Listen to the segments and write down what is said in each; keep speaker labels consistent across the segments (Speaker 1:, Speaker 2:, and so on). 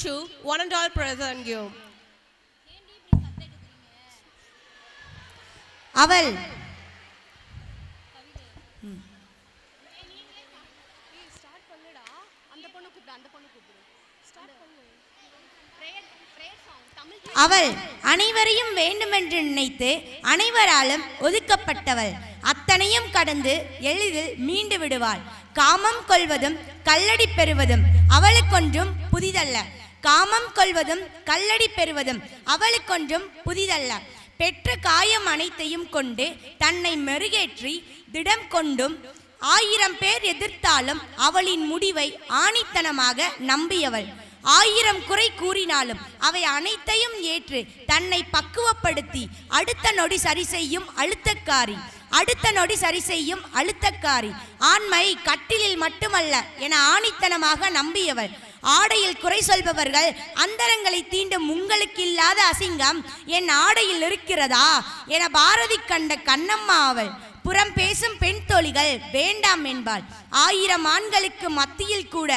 Speaker 1: to one and all present you.
Speaker 2: அவள் அவள் அனைவரையும் வேண்டுமென்று நினைத்து அனைவராலும் ஒதுக்கப்பட்டவள். அத்தனையும் கடந்து எளிதில் மீண்டு விடுவாள். காமம் கொள்வதும் கல்லடி பெறுவதும் அவளுக்கொன்றும் புதிதல்ல. காமம் கொள்வதும் கல்லடி பெறுவதும் அவளுக்கொன்றும் புதிதல்ல. பெற்ற காயம் அனைத்தையும் கொண்டு தன்னை மெருகேற்றி திடம் கொண்டும் 1000 பேர் எதிர்த்தாலும் அவளின் முடிவை ஆணித்தனமாக நம்பியவள். 1000 குறை கூறினாலும் அவை அனைத்தையும் ஏற்று தன்னை பக்குவப்படுத்தி அடுத்த நொடி சரி செய்யும் அழுத்தக்காரி. அடுத்த நொடி சரி செய்யும் அழுத்தக்காரி. ஆண்மை கட்டிலில் மட்டுமல்ல என ஆணித்தனமாக நம்பியவள். ஆடையில் குறை சொல்பவர்கள் அந்தரங்களை தீண்டும் உங்களுக்கு இல்லாத அசிங்கம் என் ஆடையில் இருக்கிறதா என பாரதி கண்ட கண்ணம்மா அவள். புறம் பேசும் பெண் தோழிகள் வேண்டாம் என்பாள். 1000 ஆண்களுக்கு மத்தியில் கூட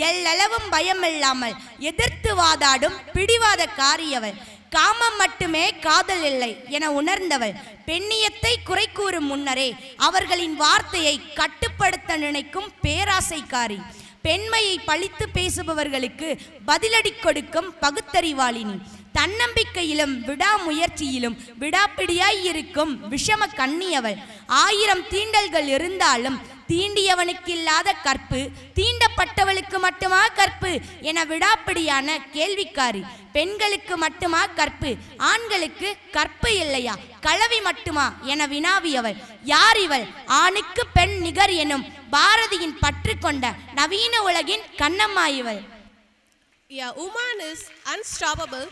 Speaker 2: எல்லளவும் பயமில்லாமல் எதிர்த்து வாதாடும் பிடிவாத காரியவள். காமம் மட்டுமே காதல் இல்லை என உணர்ந்தவள். பெண்ணியத்தை குறை கூறும் முன்னரே அவர்களின் வார்த்தையை கட்டுப்படுத்த நினைக்கும் பேராசைக்காரி. பெண்மையை பழித்து பேசுபவர்களுக்கு பதிலடி கொடுக்கும் பகுத்தறிவாளினி. தன்னம்பிக்கையிலும் விடாமுயற்சியிலும் விடாப்பிடியாய் இருக்கும் விஷம கண்ணியவள். 1000 தீண்டல்கள் இருந்தாலும் தீண்டியவனுக்கில்லாத கற்பு தீண்டப்பட்டவளுக்கு மட்டுமா கற்பு என விடாப்பிடியான கேள்விக்காரி. பெண்களுக்கு மட்டுமா கற்பு, ஆண்களுக்கு கற்பு இல்லையா, களவி மட்டுமா என வினாவியவள். யார் இவள்? ஆணுக்கு பெண் நிகர் எனும் பாரதியின் பற்று கொண்ட நவீன உலகின் கண்ணம்மா இவள்.
Speaker 1: A woman is unstoppable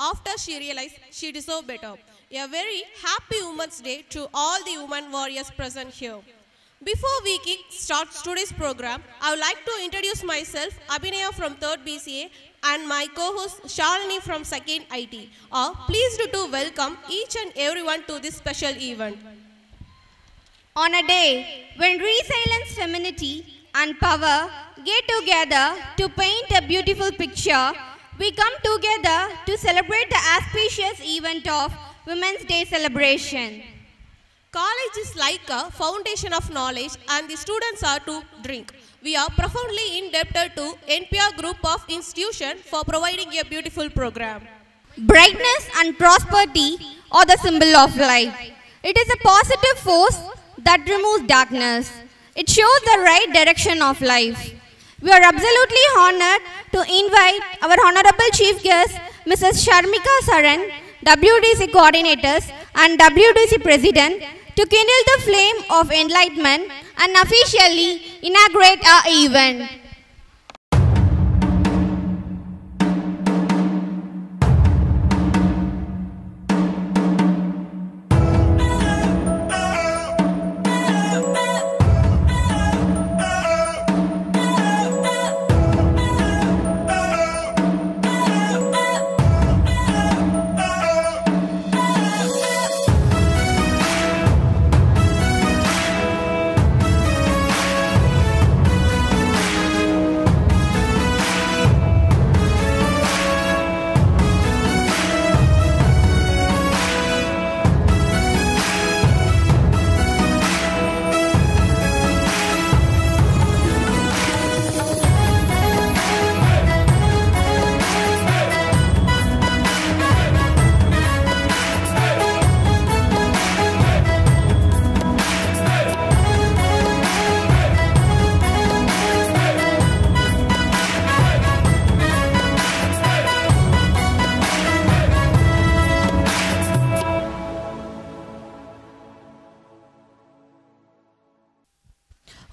Speaker 1: after she realized she deserved better. A very happy Women's Day to all the women warriors present here. Before we start today's program, I would like to introduce myself, Abhinaya from 3rd BCA, and my co-host Shalini from 2nd IT. Pleased to welcome each and everyone to this special event.
Speaker 3: On a day when resilience, femininity and power get together to paint a beautiful picture, we come together to celebrate the auspicious event of Women's Day celebration.
Speaker 1: College is like a foundation of knowledge and the students are to drink. We are profoundly indebted to NPR group of institutions for providing a beautiful program.
Speaker 3: Brightness and prosperity are the symbol of life. It is a positive force that removes darkness. It shows the right direction of life. We are absolutely honored to invite our Honorable Chief Guest, Mrs. Sharmika Saran, WDC Coordinators and WDC President, to kindle the flame of enlightenment and officially inaugurate our event.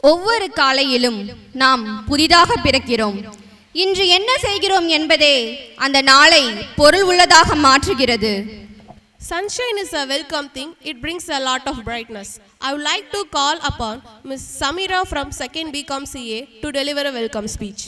Speaker 3: ஒவ்வொரு காலையிலும் நாம் புதிதாக பிறக்கிறோம். இன்று என்ன செய்கிறோம் என்பதே அந்த நாளை பொருள் உள்ளதாக மாற்றுகிறது.
Speaker 1: Sunshine is a welcome thing. It brings a lot of brightness. I would like to call upon Ms. Samira from 2nd BCom CA to deliver a welcome speech.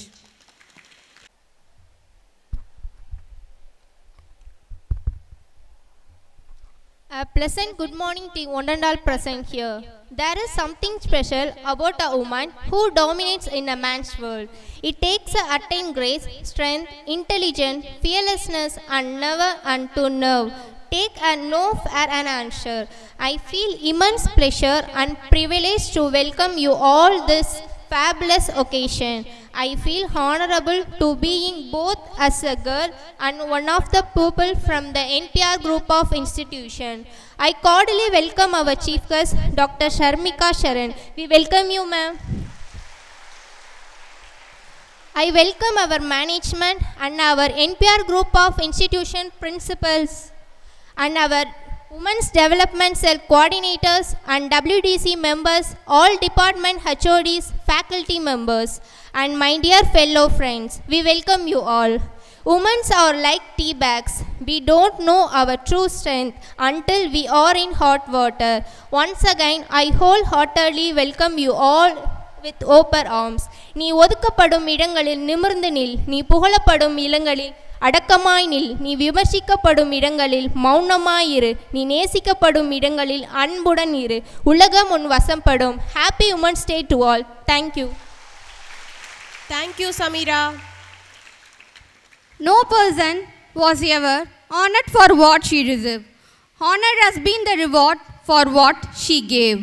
Speaker 4: A pleasant good morning to one and all present here. There is something special about a woman who dominates in a man's world. It takes a attain grace, strength, intelligence, fearlessness, and never and to nerve. Take a no for an answer. I feel immense pleasure and privilege to welcome you all this fabulous occasion. I feel honorable to being both as a girl and one of the people from the NPR group of institution. I cordially welcome our chief guest, Dr. Sharmika Sharan. We welcome you, ma'am. I welcome our management and our NPR group of institution principals and our Women's Development Cell coordinators and WDC members, all department HODs, faculty members, and my dear fellow friends, we welcome you all. Women are like tea bags. We don't know our true strength until we are in hot water. Once again, I wholeheartedly welcome you all with open arms. நீ ஒதுக்கப்படும் இடங்களில் நிமிர்ந்து நில், நீ புகழப்படும் இடங்களில் அடக்கமாய் நில், நீ விமர்சிக்கப்படும் இடங்களில் மௌனமாயிரு, நீ நேசிக்கப்படும் இடங்களில் அன்புடன் இரு. உலகம் உன் வசப்படும். Happy Women's Day to all. Thank you.
Speaker 1: Thank you, Samira.
Speaker 3: No person was ever honored for what she deserved. Honor has been the reward for what she gave.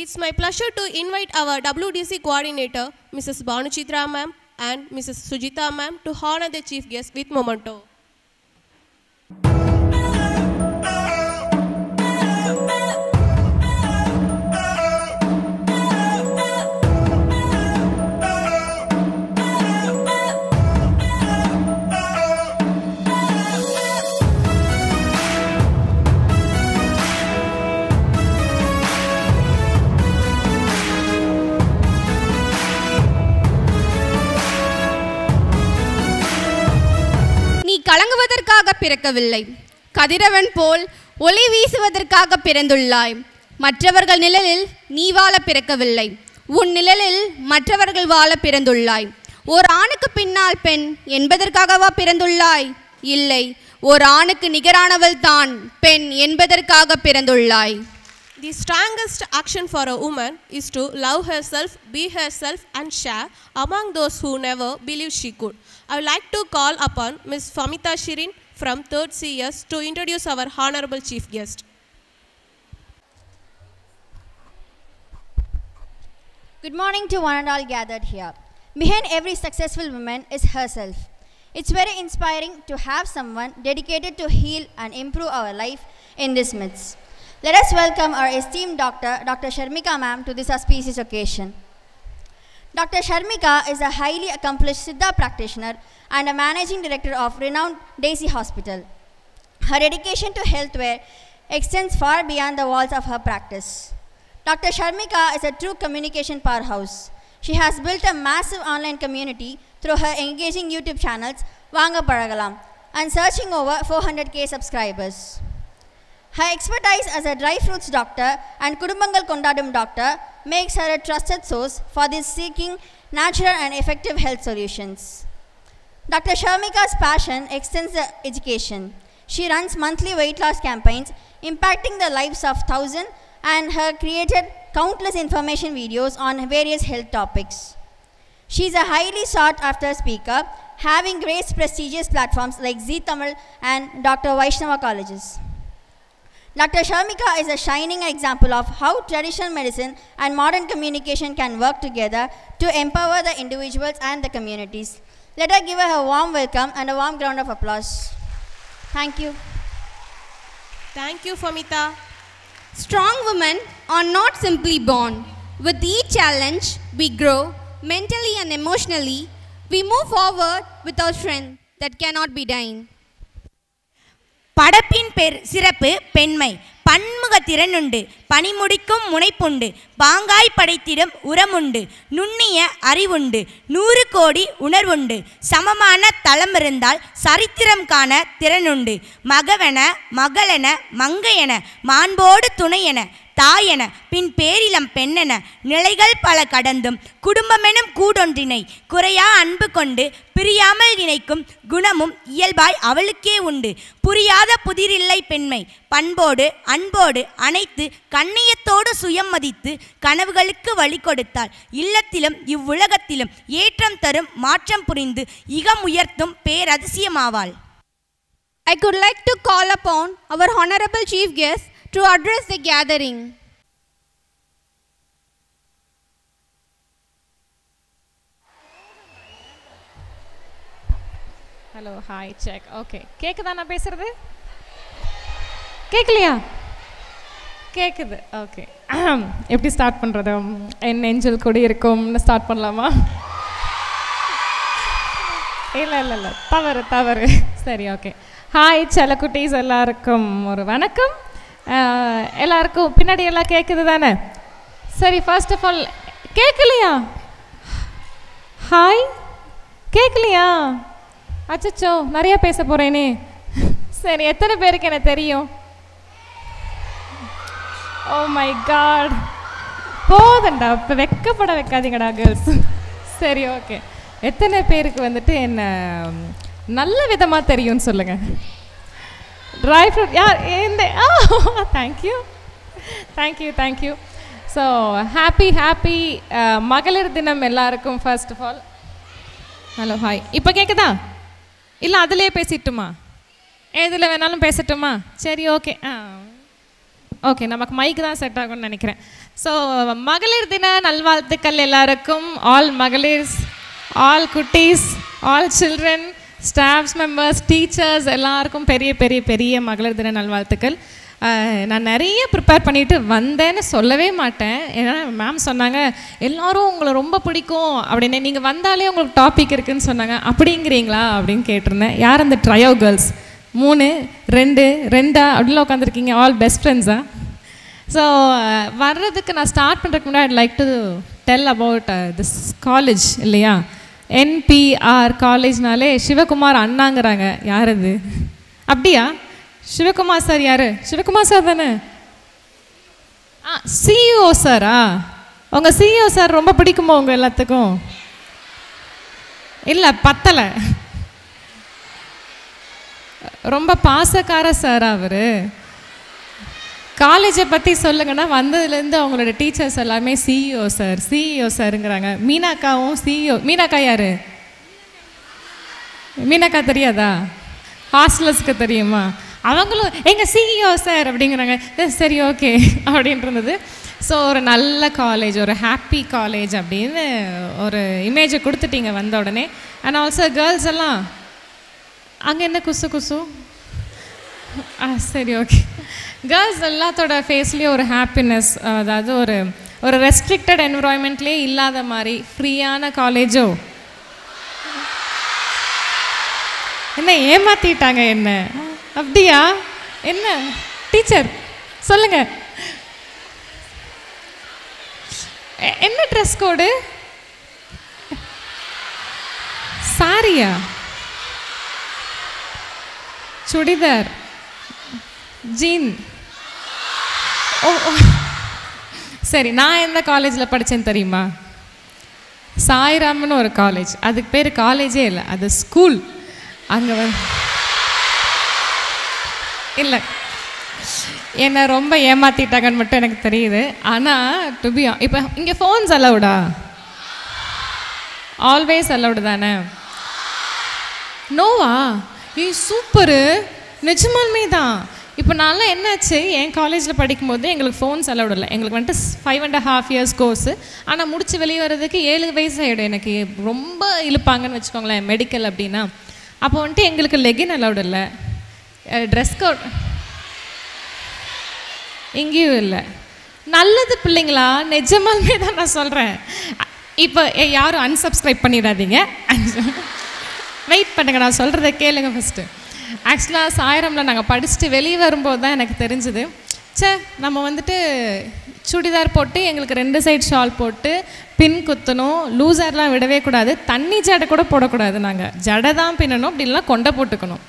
Speaker 1: It's my pleasure to invite our WDC coordinator, Mrs. Banuchitra ma'am and Mrs. Sujita ma'am to honor the chief guest with memento.
Speaker 3: கலங்குவதற்காக பிறக்கவில்லை, கதிரவன் போல் ஒளி வீசுவதற்காக பிறந்துள்ளாய். மற்றவர்கள் நிழலில் நீ வாழ பிறக்கவில்லை, உன் நிழலில் மற்றவர்கள் வாழ பிறந்துள்ளாய். ஓர் ஆணுக்கு பின்னால் பெண் என்பதற்காகவா பிறந்துள்ளாய்? இல்லை, ஓர் ஆணுக்கு நிகரானவள் தான் பெண் என்பதற்காக பிறந்துள்ளாய்.
Speaker 1: The strongest action for a woman is to love herself, be herself and share among those who never believed she could. I would like to call upon Ms. Famita Shirin from 3rd CS to introduce our honorable chief guest.
Speaker 5: Good morning to one and all gathered here. Behind every successful woman is herself. It's very inspiring to have someone dedicated to heal and improve our life in this midst. Let us welcome our esteemed doctor, Dr. Sharmika ma'am, to this auspicious occasion. Dr. Sharmika is a highly accomplished Siddha practitioner and a managing director of renowned Daisy Hospital. Her dedication to healthcare extends far beyond the walls of her practice. Dr. Sharmika is a true communication powerhouse. She has built a massive online community through her engaging YouTube channels, Vanga Paragalam, and searching over 400,000 subscribers. Her expertise as a dry fruits doctor and Kudumbangal Kondadum doctor makes her a trusted source for those seeking natural and effective health solutions. Dr. Sharmika's passion extends to education. She runs monthly weight loss campaigns impacting the lives of thousands and has created countless information videos on various health topics. She is a highly sought after speaker, having graced prestigious platforms like Zee Tamil and Dr. Vaishnava colleges. Dr. Sharmika is a shining example of how traditional medicine and modern communication can work together to empower the individuals and the communities. Let us give her a warm welcome and a warm round of applause. Thank you.
Speaker 1: Thank you, Famita.
Speaker 3: Strong women are not simply born. With each challenge, we grow mentally and emotionally. We move forward with our strength that cannot be denied.
Speaker 2: படப்பின் சிறப்பு பெண்மை, பன்முக திறனுண்டு, பணிமுடிக்கும் முனைப்புண்டு, பாங்காய் படைத்திடும் உரமுண்டு, நுண்ணிய அறிவுண்டு, 100 கோடி உணர்வுண்டு, சமமான தளமிருந்தால் சரித்திரம் காண திறனுண்டு, மகவென மகளென மங்கையென மாண்போடு துணையென தாயென பின் பேரிலம் பெண்ணென நிலைகள் பல கடந்தும் குடும்பமெனும் கூடொன்றினை குறையா அன்பு கொண்டு பிரியாமல் நினைக்கும் குணமும் இயல்பாய் அவளுக்கே உண்டு. புரியாத புதிரில்லை பெண்மை, பண்போடு அன்போடு அனைத்து கண்ணியத்தோடு சுயம் மதித்து கனவுகளுக்கு வழி கொடுத்தாள். இல்லத்திலும் இவ்வுலகத்திலும் ஏற்றம் தரும் மாற்றம் புரிந்து இகம் உயர்த்தும் பேரதிசயமாவாள்.
Speaker 3: I could like to call upon our honorable chief guest to address the gathering.
Speaker 6: Hello, hi, check. Okay, கேட்குதா நான் பேசுகிறது? கேட்கலையா? கேட்குது. ஓகே, எப்படி ஸ்டார்ட் பண்ணுறது? என் நெஞ்சில் கொடி இருக்கும்னு ஸ்டார்ட் பண்ணலாமா? இல்லை, தவறு. சரி, ஓகே. ஹாய் செல்லக்குட்டீஸ், எல்லாருக்கும் ஒரு வணக்கம். எல்லாருக்கும் பின்னாடி எல்லாம் கேட்குது தானே? சரி, ஃபர்ஸ்ட் ஆஃப் ஆல் கேட்கலையா? ஹாய், கேட்கலையா? அச்சோ, நிறையா பேச போகிறேனே. சரி, எத்தனை பேருக்கு எனக்கு தெரியும்? ஓ மை காட், போதண்டா, இப்போ வெக்கப்பட வைக்காதீங்கடா கேர்ள்ஸ். சரி, ஓகே. எத்தனை பேருக்கு வந்துட்டு என்ன நல்ல விதமாக தெரியும்னு சொல்லுங்கள். ட்ரை ஃப்ரூட் யார்? தேங்க்யூ. ஸோ ஹாப்பி மகளிர் தினம் எல்லாருக்கும். First of all hello, hi. இப்போ கேட்குதா? இல்லை அதிலே பேசிட்டுமா? எதில் வேணாலும் பேசட்டுமா? சரி, ஓகே, நமக்கு மைக்கு தான் செட் ஆகும்னு நினைக்கிறேன். ஸோ மகளிர் தின நல்வாழ்த்துக்கள் எல்லாருக்கும். ஆல் மகளிர்ஸ், ஆல் குட்டீஸ், all children, staffs members, teachers எல்லாருக்கும் பெரிய பெரிய பெரிய மகளிர் தின நல்வாழ்த்துக்கள். நான் நிறைய ப்ரிப்பேர் பண்ணிவிட்டு வந்தேன்னு சொல்லவே மாட்டேன். ஏன்னா மேம் சொன்னாங்க எல்லோரும் உங்களை ரொம்ப பிடிக்கும் அப்படின்னு, நீங்கள் வந்தாலே உங்களுக்கு டாபிக் இருக்குதுன்னு சொன்னாங்க. அப்படிங்கிறீங்களா அப்படின்னு கேட்டிருந்தேன். யார் அந்த ட்ரையோ கேர்ள்ஸ்? 3 2 அப்படிலாம் உட்காந்துருக்கீங்க. ஆல் பெஸ்ட் ஃப்ரெண்ட்ஸா? ஸோ வர்றதுக்கு நான் ஸ்டார்ட் பண்ணுறதுக்கு முன்னாடி I'd like to tell about this college இல்லையா? NPR காலேஜ்னாலே சிவகுமார் அண்ணாங்கிறாங்க. யார் அது? அப்படியா? சிவகுமார் சார் யார்? சிவகுமார் சார் தானே? CEO சாரா? உங்கள் CEO சார் ரொம்ப பிடிக்குமா உங்கள் எல்லாத்துக்கும்? இல்லை, பத்தலை. ரொம்ப பாசக்கார சாரா அவர்? காலேஜை பற்றி சொல்லுங்கன்னா வந்ததுலேருந்து அவங்களோட டீச்சர்ஸ் எல்லாமே CEO சாருங்கிறாங்க. மீனாக்காவும் CEO. மீனாக்கா யார்? மீனாக்கா தெரியாதா? ஹாஸ்டலர்ஸ்க்கு தெரியுமா? அவங்களும் எங்கள் CEO சார் அப்படிங்கிறாங்க. சரி, ஓகே அப்படின்றது. ஸோ ஒரு நல்ல காலேஜ், ஒரு ஹாப்பி காலேஜ் அப்படின்னு ஒரு இமேஜை கொடுத்துட்டீங்க வந்த உடனே. அண்ட் ஆல்சோ கேர்ள்ஸ் எல்லாம் அங்கே என்ன குசு? சரி, ஓகே. கேர்ள்ஸ் எல்லாத்தோட ஃபேஸ்லேயும் ஒரு ஹாப்பினஸ், அதாவது ஒரு ரெஸ்ட்ரிக்டட் என்விரான்மெண்ட்லேயே இல்லாத மாதிரி ஃப்ரீயான காலேஜோ? என்ன ஏமாற்றிட்டாங்க என்ன? அப்படியா? என்ன டீச்சர் சொல்லுங்க, என்ன ட்ரெஸ் கோடு? சாரியா? சுடிதார், ஜீன்? ஓ, சரி. நான் எந்த காலேஜில் படித்தேன்னு தெரியுமா? சாய்ராம்னு ஒரு காலேஜ். அதுக்கு பேர் காலேஜே இல்லை, அது ஸ்கூல். அங்கே இல்லை, என்னை ரொம்ப ஏமாற்றிட்டாங்கன்னு மட்டும் எனக்கு தெரியுது. ஆனால் இப்போ இங்கே ஃபோன்ஸ் அலவுடா? ஆல்வேஸ் அலவுடு தானே? நோவா? சூப்பரு, நிஜமாலுமே தான். இப்போ நான்லாம் என்னாச்சு, என் காலேஜில் படிக்கும்போது எங்களுக்கு ஃபோன்ஸ் அலவுட் இல்லை. எங்களுக்கு வந்துட்டு 5.5 years கோர்ஸு. ஆனால் முடிச்சு வெளியே வர்றதுக்கு 7 வயசு ஆகிடும். எனக்கு ரொம்ப இழுப்பாங்கன்னு வச்சுக்கோங்களேன் மெடிக்கல் அப்படின்னா. அப்போ வந்துட்டு எங்களுக்கு லெகின் அலவுட் இல்லை, ட்ரெஸ் கோட் எங்கேயும் இல்லை. நல்லது பிள்ளைங்களா, நிஜமாலுமே தான் நான் சொல்கிறேன். இப்போ யாரும் அன்சப்ஸ்கிரைப் பண்ணிடாதீங்க, வெயிட் பண்ணுங்கள், நான் சொல்கிறத கேளுங்க ஃபஸ்ட்டு. ஆக்சுவலாக சாயரமில் நாங்கள் படிச்சுட்டு வெளியே வரும்போது தான் எனக்கு தெரிஞ்சுது, நம்ம வந்துட்டு சுடிதார் போட்டு எங்களுக்கு 2 சைடு ஷால் போட்டு பின் குத்தணும், லூசர்லாம் விடவே கூடாது, தண்ணி ஜடை கூட போடக்கூடாது, நாங்கள் ஜடை தான் பின்னணும், அப்படின்லாம் கொண்டை போட்டுக்கணும்,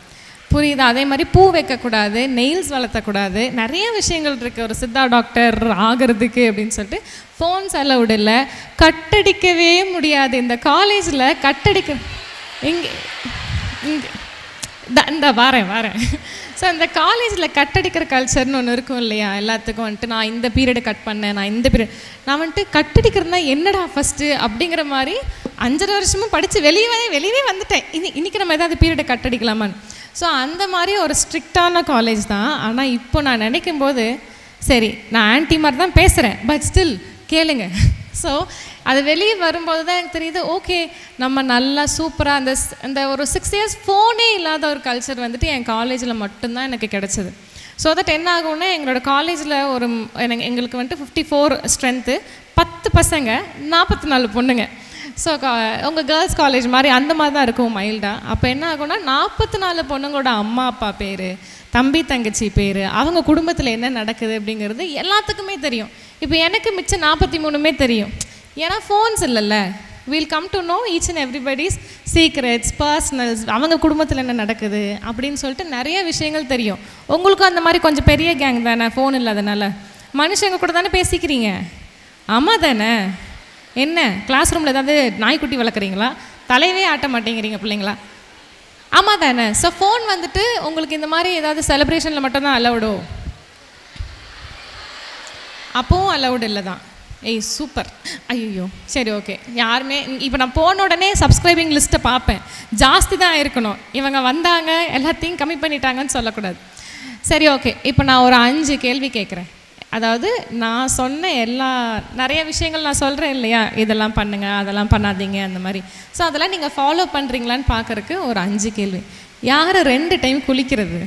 Speaker 6: புரியுதா? அதே மாதிரி பூ வைக்கக்கூடாது, நெயில்ஸ் வளர்த்தக்கூடாது, நிறைய விஷயங்கள் இருக்குது ஒரு சித்தா டாக்டர் ஆகிறதுக்கு அப்படின்னு சொல்லிட்டு. ஃபோன்ஸ் அலவுட் இல்லை, கட்டடிக்கவே முடியாது இந்த காலேஜில். கட்டடிக்க இங்கே இங்கே இந்த வாரேன் ஸோ இந்த காலேஜில் கட்டடிக்கிற கல்ச்சர்னு ஒன்று இருக்கும் இல்லையா, எல்லாத்துக்கும் வந்துட்டு நான் இந்த பீரியடை கட் பண்ணேன், நான் இந்த பீரியட், நான் வந்துட்டு கட்டடிக்கிறதுனா என்னடா ஃபஸ்ட்டு அப்படிங்கிற மாதிரி 5.5 வருஷமும் படித்து வெளியே வந்துட்டேன். இன்றைக்கி நம்ம ஏதாவது பீரியடை கட்டடிக்கலாமான்னு. ஸோ அந்த மாதிரி ஒரு ஸ்ட்ரிக்டான காலேஜ் தான். ஆனால் இப்போ நான் நினைக்கும் போது சரி, நான் ஆன்டி மாதிரி தான் பேசுகிறேன், பட் ஸ்டில் கேளுங்க. ஸோ அது வெளியே வரும்போது தான் எனக்கு தெரியுது, ஓகே நம்ம நல்லா சூப்பராக அந்த ஒரு 6 இயர்ஸ் ஃபோனே இல்லாத ஒரு கல்ச்சர் வந்துட்டு என் காலேஜில் மட்டும்தான் எனக்கு கிடச்சிது. ஸோ தட் என்ன ஆகும்னா, எங்களோட காலேஜில் எங்களுக்கு வந்துட்டு 54 ஸ்ட்ரென்த்து, 10 பசங்க 44 பொண்ணுங்க. ஸோ உங்கள் கேர்ள்ஸ் காலேஜ் மாதிரி அந்த மாதிரி தான் இருக்கும் மைல்டாக. அப்போ என்ன ஆகும்னா 44 பொண்ணுங்களோட அம்மா அப்பா பேர், தம்பி தங்கச்சி பேர், அவங்க குடும்பத்தில் என்ன நடக்குது அப்படிங்கிறது எல்லாத்துக்குமே தெரியும். இப்போ எனக்கு மிச்சம் 43மே தெரியும், ஏன்னா ஃபோன்ஸ் இல்லைல்ல. We'll come to know each and everybody's secrets, personals, அவங்க குடும்பத்தில் என்ன நடக்குது அப்படின்னு சொல்லிட்டு நிறைய விஷயங்கள் தெரியும். உங்களுக்கும் அந்த மாதிரி கொஞ்சம் பெரிய கேங் தானே, ஃபோன் இல்லாதனால மனுஷங்க கூட தானே பேசிக்கிறீங்க, ஆமாம் தானே? என்ன கிளாஸ் ரூமில் ஏதாவது நாய்க்குட்டி வளர்க்குறீங்களா? தலைவே ஆட்ட மாட்டேங்கிறீங்க பிள்ளைங்களா? ஆமாம் தானே? ஸோ ஃபோன் வந்துட்டு உங்களுக்கு இந்த மாதிரி ஏதாவது செலிப்ரேஷனில் மட்டும்தான் அலவுடோ? அப்போவும் அலவுட் இல்லை தான். ஏய் சூப்பர், ஐயோ சரி ஓகே. யாருமே இப்போ நான் போன உடனே சப்ஸ்கிரைபிங் லிஸ்ட்டை பார்ப்பேன், ஜாஸ்தி தான் இருக்கணும், இவங்க வந்தாங்க எல்லாத்தையும் கம்மி பண்ணிட்டாங்கன்னு சொல்லக்கூடாது. சரி ஓகே, இப்போ நான் ஒரு 5 கேள்வி கேட்குறேன். அதாவது நான் சொன்ன நிறைய விஷயங்கள் நான் சொல்கிறேன் இல்லையா, இதெல்லாம் பண்ணுங்கள் அதெல்லாம் பண்ணாதீங்க அந்த மாதிரி. ஸோ அதெல்லாம் நீங்கள் ஃபாலோ பண்ணுறீங்களான்னு பார்க்குறக்கு ஒரு 5 கேள்வி. யார் 2 டைம் குளிக்கிறது?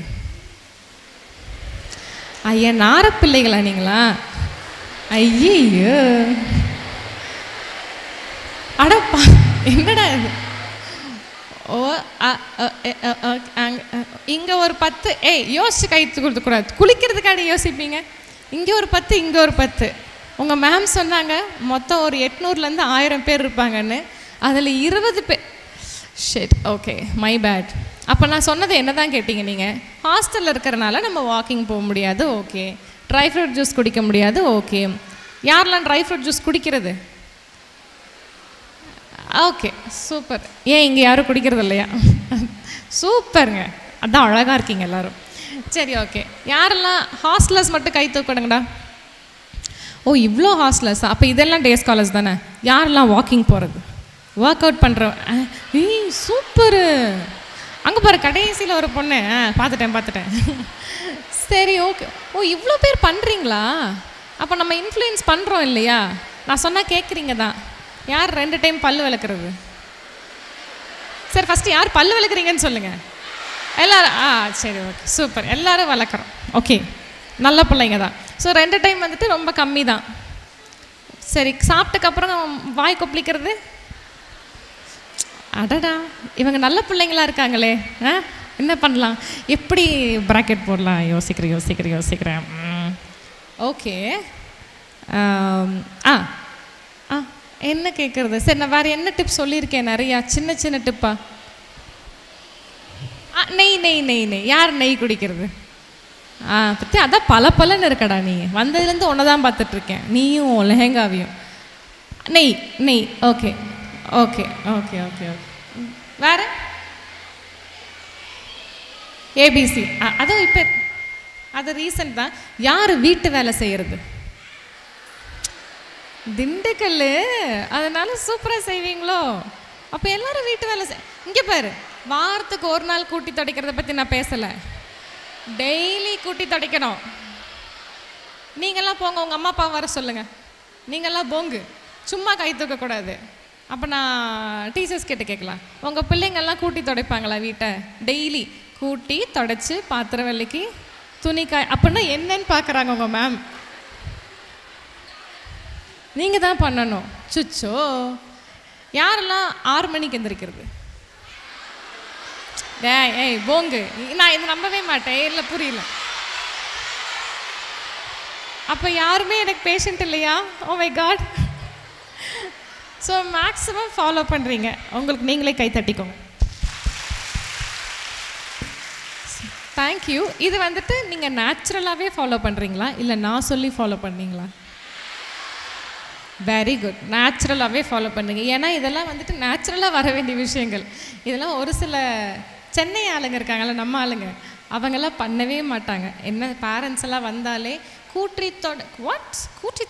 Speaker 6: ஐயா நாரப்பிள்ளைகளா நீங்களா? ஐயோ அடப்பா, என்னடா இது? ஓ இங்கே ஒரு 10, யோசிச்சு கைத்து கொடுத்துக்கூடாது, குளிக்கிறதுக்காண்டி யோசிப்பீங்க. இங்கே ஒரு 10 இங்கே ஒரு 10. உங்கள் மேம் சொன்னாங்க மொத்தம் ஒரு 800லேருந்து 1000 பேர் இருப்பாங்கன்னு, அதில் 20 பேர். Shit, okay my bad. அப்போ நான் சொன்னது என்ன தான் கேட்டிங்க நீங்கள்? ஹாஸ்டலில் இருக்கிறனால நம்ம வாக்கிங் போக முடியாது, ஓகே. ட்ரை ஃப்ரூட் ஜூஸ் குடிக்க முடியாது, ஓகே. யாரெல்லாம் ட்ரை ஃப்ரூட் ஜூஸ் குடிக்கிறது? Okay super. ஏன் இங்கே யாரும் குடிக்கிறது இல்லையா? சூப்பருங்க, அதான் அழகாக இருக்கீங்க எல்லோரும். சரி ஓகே, யாரெல்லாம் ஹாஸ்டலர்ஸ் மட்டும் கை தூக்கணுங்கடா. ஓ இவ்வளோ ஹாஸ்டலர்ஸ், அப்போ இதெல்லாம் டேஸ் காலேஜ் தானே. யாரெல்லாம் வாக்கிங் போகிறது, ஒர்க் அவுட் பண்ணுறோம்? சூப்பரு. அங்கே பாரு கடைசியில் ஒரு பொண்ணு, பார்த்துட்டேன். சரி ஓகே. ஓ இவ்வளோ பேர் பண்ணுறீங்களா? அப்போ நம்ம இன்ஃப்ளூயன்ஸ் பண்ணுறோம் இல்லையா? நான் சொன்னால் கேட்குறீங்க தான். யார் 2 டைம் பல் விளக்குறது? சரி ஃபஸ்ட்டு யார் பல் விளக்குறீங்கன்னு சொல்லுங்கள் எல்லாரும். சரி ஓகே சூப்பர், எல்லோரும் வளர்க்குறோம், ஓகே நல்ல பிள்ளைங்க தான். ஸோ 2 டைம் வந்துட்டு ரொம்ப கம்மி தான். சரி சாப்பிட்டதுக்கப்புறம் வாய் கொப்பளிக்கிறது? அடடா இவங்க நல்ல பிள்ளைங்களா இருக்காங்களே, என்ன பண்ணலாம், எப்படி ப்ராக்கெட் போடலாம், யோசிக்கிறேன். ஓகே என்ன கேட்குறது? சரி நான் வேறு என்ன டிப் சொல்லியிருக்கேன் நிறையா, சின்ன டிப்பா. நெய் யார் நெய் குடிக்கிறது? பற்றி அதான் பலன்னு இருக்கடா, நீ வந்ததுலேருந்து ஒன்று தான் பார்த்துட்ருக்கேன், நீயும் லெஹங்காவையும். நெய் ஓகே. வேறு ஏபிசி, அதுவும் இப்போ அது ரீசன்ட் தான். யார் வீட்டு வேலை செய்கிறது? திண்டுக்கல், அதனால சூப்பராக செய்வீங்களோ? அப்போ எல்லாரும் வீட்டு வேலை இங்கே பாரு, வாரத்துக்கு ஒரு நாள் கூட்டி துடைக்கிறத பற்றி நான் பேசலை, டெய்லி கூட்டி துடைக்கணும். நீங்கள்லாம் போங்க, உங்கள் அம்மா அப்பா வர சொல்லுங்கள், நீங்கள்லாம் போங்கு, சும்மா கை தூக்கக்கூடாது. அப்போ நான் டீச்சர்ஸ் கிட்ட கேட்கலாம், உங்கள் பிள்ளைங்கள்லாம் கூட்டி துடைப்பாங்களா வீட்டை? டெய்லி கூட்டி துடைச்சி பாத்திரம் விலைக்கு துணிக்காய் அப்படின்னா என்னன்னு பார்க்குறாங்க உங்கள் மேம். நீங்கள் தான் பண்ணணும். சுச்சோ, யாரெல்லாம் 6 மணிக்கு எந்திரிக்கிறது? ஏய் போங்கு, நான் இது நம்பவே மாட்டேன். இல்லை புரியல. அப்போ யாருமே எனக்கு பேஷண்ட் இல்லையா? Oh my God. So maximum follow பண்ணுறீங்க. உங்களுக்கு நீங்களே கை தட்டிக்கோங்க. தேங்க்யூ. இது வந்துட்டு நீங்கள் நேச்சுரலாகவே ஃபாலோ பண்ணுறீங்களா இல்லை நான் சொல்லி ஃபாலோ பண்ணீங்களா? Very good. நேச்சுரலாகவே ஃபாலோ பண்ணுங்க. ஏன்னா இதெல்லாம் வந்துட்டு நேச்சுரலாக வர வேண்டிய விஷயங்கள். இதெல்லாம் ஒரு சில சென்னை ஆளுங்க இருக்காங்கல்ல, நம்ம ஆளுங்க, அவங்கெல்லாம் பண்ணவே மாட்டாங்க. என்ன பேரண்ட்ஸ் எல்லாம் வந்தாலே கூட்டி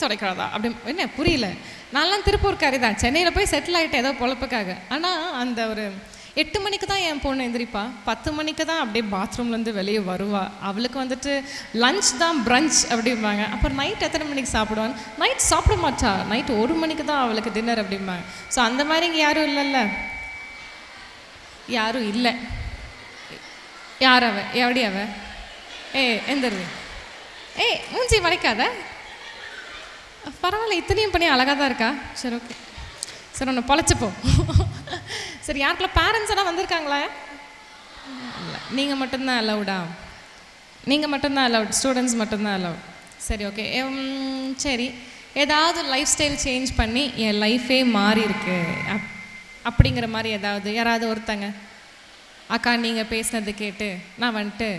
Speaker 6: துடைக்கிறதா அப்படி என்ன புரியல. நான்லாம் திருப்பூர்காரி தான், சென்னையில் போய் செட்டில் ஆகிட்டேன் ஏதோ பொழப்புக்காக. ஆனால் அந்த ஒரு 8 மணிக்கு தான் என் பொண்ணு எந்திரிப்பா, 10 மணிக்கு தான் அப்படியே பாத்ரூம்லேருந்து வெளியே வருவா. அவளுக்கு வந்துட்டு லஞ்ச் தான் பிரஞ்ச் அப்படிம்பாங்க. அப்புறம் நைட் எத்தனை மணிக்கு சாப்பிடுவாங்க? நைட் சாப்பிட மாட்டா, நைட் 1 மணிக்கு தான் அவளுக்கு டின்னர் அப்படிம்பாங்க. ஸோ அந்த மாதிரி இங்கே யாரும் இல்லைல்ல, யாரும் இல்லை. யார் அவ? எப்படி அவ? எந்திருது. மூஞ்சி மறைக்காத. பரவாயில்ல, இத்தனையும் பண்ணி அழகாக தான் இருக்கா. சரி ஓகே, சரி ஒன்று பொழைச்சிப்போ. சரி, யாருக்குள்ள பேரண்ட்ஸ் எல்லாம் வந்திருக்காங்களா? இல்லை, நீங்கள் மட்டும்தான் அலவுடா? நீங்கள் மட்டும்தான் அலவுட், ஸ்டூடெண்ட்ஸ் மட்டும்தான் அலவுட். சரி ஓகே. சரி, ஏதாவது லைஃப் ஸ்டைல் சேஞ்ச் பண்ணி என் லைஃபே மாறி இருக்கு அப்படிங்கிற மாதிரி ஏதாவது யாராவது ஒருத்தங்க? அக்கா நீங்கள் பேசினது கேட்டு நான் வந்துட்டு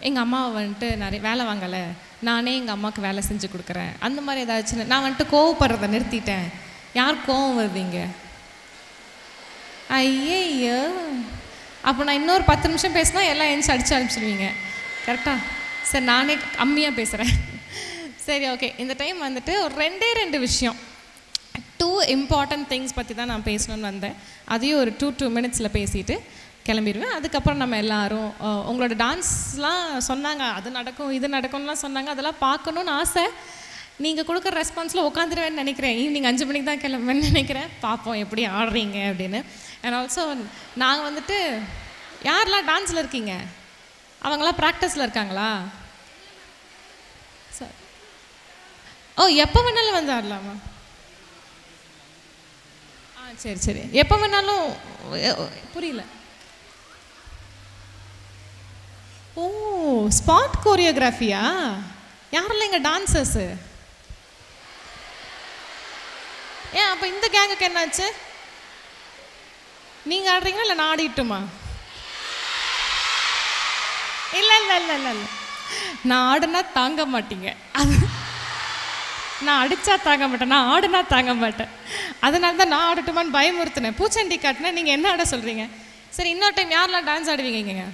Speaker 6: எங்கள் அம்மாவை வந்துட்டு நிறைய வேலை வாங்கலை, நானே எங்கள் அம்மாவுக்கு வேலை செஞ்சு கொடுக்குறேன், அந்த மாதிரி ஏதாச்சும். நான் வந்துட்டு கோவப்படுறதை நிறுத்திட்டேன். யார் கோவம் வருவீங்க? ஐயோ, அப்போ நான் இன்னொரு 10 நிமிஷம் பேசினா எல்லாம் எழுந்து அடித்து அனுப்பிச்சிடுவீங்க. கரெக்டாக? சரி, நானே கம்மியாக பேசுகிறேன். சரி ஓகே. இந்த டைம் வந்துட்டு ஒரு 2 விஷயம், 2 இம்பார்ட்டன்ட் திங்ஸ் பற்றி தான் நான் பேசணுன்னு வந்தேன். அதையும் ஒரு 2 மினிட்ஸில் பேசிட்டு கிளம்பிடுவேன். அதுக்கப்புறம் நம்ம எல்லாரும் உங்களோட டான்ஸ்லாம் சொன்னாங்க, அது நடக்கும் இது நடக்கும்லாம் சொன்னாங்க, அதெல்லாம் பார்க்கணுன்னு ஆசை. நீங்கள் கொடுக்குற ரெஸ்பான்ஸில் உட்காந்துருவேன்னு நினைக்கிறேன். ஈவினிங் 5 மணிக்கு தான் கிளம்புவேன்னு நினைக்கிறேன். பார்ப்போம் எப்படி ஆடுறீங்க அப்படின்னு. அண்ட் ஆல்சோ நாங்கள் வந்துட்டு யாரெல்லாம் டான்ஸில் இருக்கீங்க? அவங்களாம் ப்ராக்டிஸில் இருக்காங்களா? சார், ஓ எப்போ வேணாலும் வந்து ஆடலாமா? சரி சரி, எப்போ வேணாலும். புரியல. ஓ, ஸ்பாட் கோரியோகிராஃபியா? யாரெல்லாம் இங்கே டான்சர்ஸு? ஏன் அப்போ இந்த கேங்குக்கு என்னாச்சு? நீங்கள் ஆடுறீங்களா இல்லை நான் ஆடிட்டுமா? இல்லை இல்லை இல்லை இல்லை இல்லை, நான் ஆடுனா தாங்க மாட்டீங்க. அது நான் அடித்தா தாங்க மாட்டேன், நான் ஆடுனா தாங்க மாட்டேன். அதனால தான் நான் ஆடட்டுமான்னு பயமுறுத்தினேன். பூச்சண்டி காட்டினேன், நீங்கள் என்ன ஆட சொல்கிறீங்க? சரி, இன்னொரு டைம் யாரெல்லாம் டான்ஸ் ஆடுவீங்க?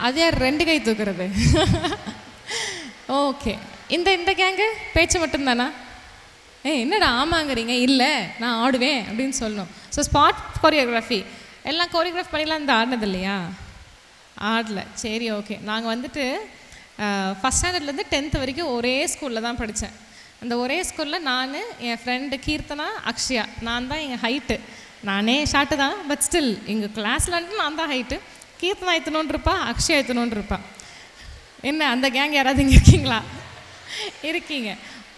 Speaker 6: அது யார் 2 கை தூக்குறது? ஓகே. இந்த கேங்கு பேச்சு மட்டும்தானா? என்னடா ஆமாங்கிறீங்க? இல்லை நான் ஆடுவேன் அப்படின்னு சொல்லணும். ஸோ ஸ்பாட் கோரியோகிராஃபி எல்லாம் கோரியோகிராஃப் பண்ணிலாம் இந்த ஆடினது இல்லையா? ஆடல. சரி ஓகே. நாங்கள் வந்துட்டு ஃபஸ்ட் ஸ்டாண்டர்ட்லேருந்து 10th வரைக்கும் ஒரே ஸ்கூலில் தான் படித்தேன். அந்த ஒரே ஸ்கூலில் நான், என் ஃப்ரெண்டு கீர்த்தனா, அக்ஷயா, நான் தான் எங்கள் ஹைட்டு. நானே ஷார்ட்டு தான், பட் ஸ்டில் எங்கள் கிளாஸில் வந்துட்டு நான் தான் ஹைட்டு. கீர்த்தனா எத்தனோன்னு இருப்பா, அக்ஷயா எத்தனோன்னு இருப்பா. என்ன அந்த கேங் யாராவது இங்கே இருக்கீங்களா? இருக்கீங்க.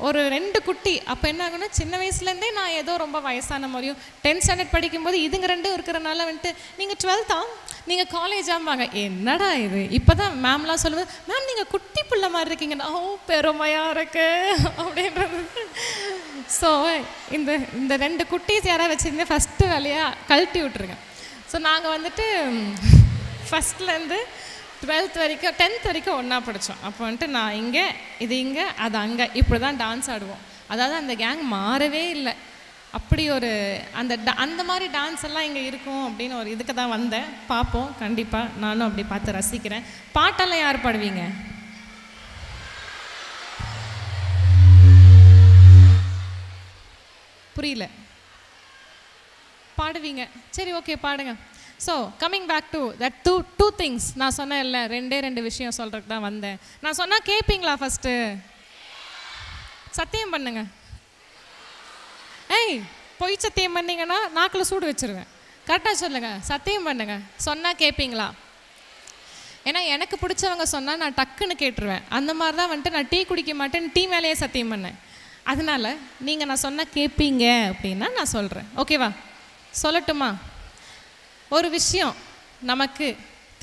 Speaker 6: ஒரு 2 குட்டி. அப்போ என்ன ஆகுன்னா, சின்ன வயசுலேருந்தே நான் ஏதோ ரொம்ப வயசான மாதிரியும், 10th ஸ்டாண்டர்ட் படிக்கும்போது இதுங்க 2 இருக்கிறனால வந்துட்டு நீங்கள் 12th நீங்கள் காலேஜாம்பாங்க. என்னடா இது? இப்போ தான் மேம்லாம் சொல்லுவேன், மேம் நீங்கள் குட்டி பிள்ளை மாதிரி இருக்கீங்கன்னா, ஓ பெருமையாக இருக்கு அப்படின்றது. ஸோ இந்த 2 குட்டீஸ் யாராவது வச்சுருந்து ஃபஸ்ட்டு வேலையாக கழட்டி விட்ருங்க. ஸோ நாங்கள் வந்துட்டு ஃபஸ்ட்லேருந்து 12th வரைக்கும் 10th வரைக்கும் ஒன்றா படித்தோம். அப்போ வந்துட்டு நான் இங்கே, இது இங்கே, அது அங்கே, இப்படி தான் டான்ஸ் ஆடுவோம். அதாவது அந்த கேங் மாறவே இல்லை. அப்படி ஒரு அந்த மாதிரி டான்ஸ் எல்லாம் இங்கே இருக்கும் அப்படின்னு ஒரு இதுக்கு தான் வந்தேன். பார்ப்போம், கண்டிப்பாக நானும் அப்படி பார்த்து ரசிக்கிறேன். பாட்டெல்லாம் யார் பாடுவீங்க? புரியல. பாடுவீங்க? சரி ஓகே, பாடுங்க. So coming back to that two things நான் சொன்னேன் இல்லை, 2 விஷயம் சொல்கிறதுக்கு தான் வந்தேன். நான் சொன்னால் கேட்பீங்களா? ஃபஸ்ட்டு சத்தியம் பண்ணுங்க. பொய் சத்தியம் பண்ணிங்கன்னா நாக்கில் சூடு வச்சுருவேன். கரெக்டாக சொல்லுங்கள், சத்தியம் பண்ணுங்க. சொன்னால் கேட்பீங்களா? ஏன்னா எனக்கு பிடிச்சவங்க சொன்னால் நான் டக்குன்னு கேட்டுருவேன். அந்த மாதிரி தான் வந்துட்டு நான் டீ குடிக்க மாட்டேன்னு டீ மேலேயே சத்தியம் பண்ணேன். அதனால் நீங்கள் நான் சொன்னால் கேட்பீங்க அப்படின்னா நான் சொல்கிறேன். ஓகேவா? சொல்லட்டுமா? ஒரு விஷயம் நமக்கு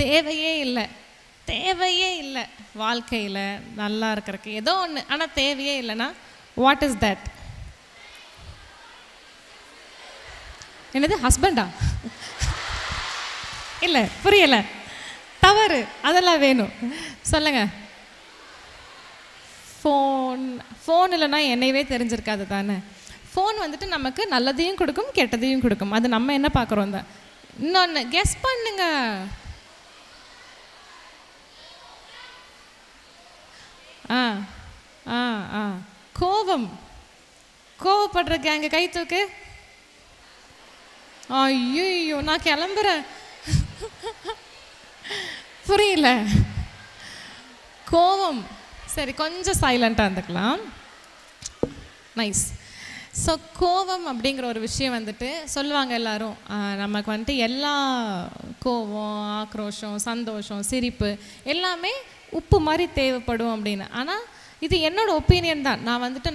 Speaker 6: தேவையே இல்லை, தேவையே இல்லை வாழ்க்கையில் நல்லா இருக்கிறதுக்கு ஏதோ ஒன்று, ஆனால் தேவையே இல்லைன்னா வாட் இஸ் தட்? என்னது, ஹஸ்பண்டா? இல்லை, புரியலை, தவறு, அதெல்லாம் வேணும். சொல்லுங்க. ஃபோன் இல்லைன்னா என்னையவே தெரிஞ்சிருக்காது தானே. ஃபோன் வந்துட்டு நமக்கு நல்லதையும் கொடுக்கும் கெட்டதையும் கொடுக்கும். அது நம்ம என்ன பார்க்குறோம் தான். இன்னொன்று கெஸ் பண்ணுங்க. கோபம். கோவப்படுற கேங்க கை தூக்கு. ஐயோ, நான் கிளம்புறேன். புரியல. கோபம். சரி, கொஞ்சம் சைலண்டாக இருந்துக்கலாம். நைஸ். ஸோ கோபம் அப்படிங்கிற ஒரு விஷயம் வந்துட்டு சொல்லுவாங்க எல்லாரும், நமக்கு வந்துட்டு எல்லா கோபம், ஆக்ரோஷம், சந்தோஷம், சிரிப்பு எல்லாமே உப்பு மாதிரி தேவைப்படும் அப்படின்னு. ஆனால் இது என்னோடய ஒப்பீனியன் தான்.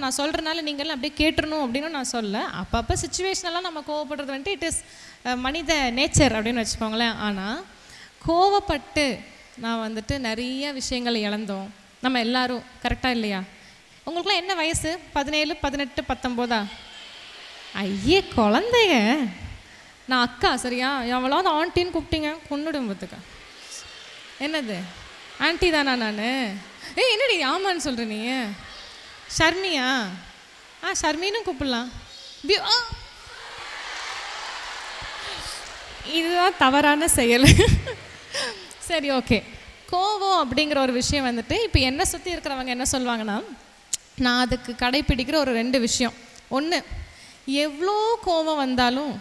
Speaker 6: நான் சொல்கிறனால நீங்கள்லாம் அப்படியே கேட்டுறணும் அப்படின்னு நான் சொல்ல. அப்பப்போ சுச்சுவேஷனெல்லாம் நம்ம கோவப்படுறது வந்துட்டு இட் இஸ் மனித நேச்சர் அப்படின்னு வச்சுக்கோங்களேன். ஆனால் கோவப்பட்டு நான் வந்துட்டு நிறைய விஷயங்கள் இழந்தோம் நம்ம எல்லாரும். கரெக்டாக இல்லையா? உங்களுக்குலாம் என்ன வயசு? 17, 18, 19? ஐயே குழந்தைங்க. நான் அக்கா, சரியா? எவ்வளோது ஆண்டின்னு கூப்பிட்டீங்க கொண்டுடும் பார்த்துக்க. என்னது ஆண்டி தானா நான்? என்னடி ஆமான்னு சொல்கிற நீ? ஷர்மியா? ஷர்மின்னு கூப்பிடலாம். இதுதான் தவறான செயல். சரி, ஓகே. கோபம் அப்படிங்கிற ஒரு விஷயம் வந்துட்டு இப்போ என்னை சுற்றி இருக்கிறவங்க என்ன சொல்லுவாங்கன்னா, நான் அதுக்கு கடைப்பிடிக்கிற ஒரு 2 விஷயம். ஒன்று, எவ்வளோ கோபம் வந்தாலும்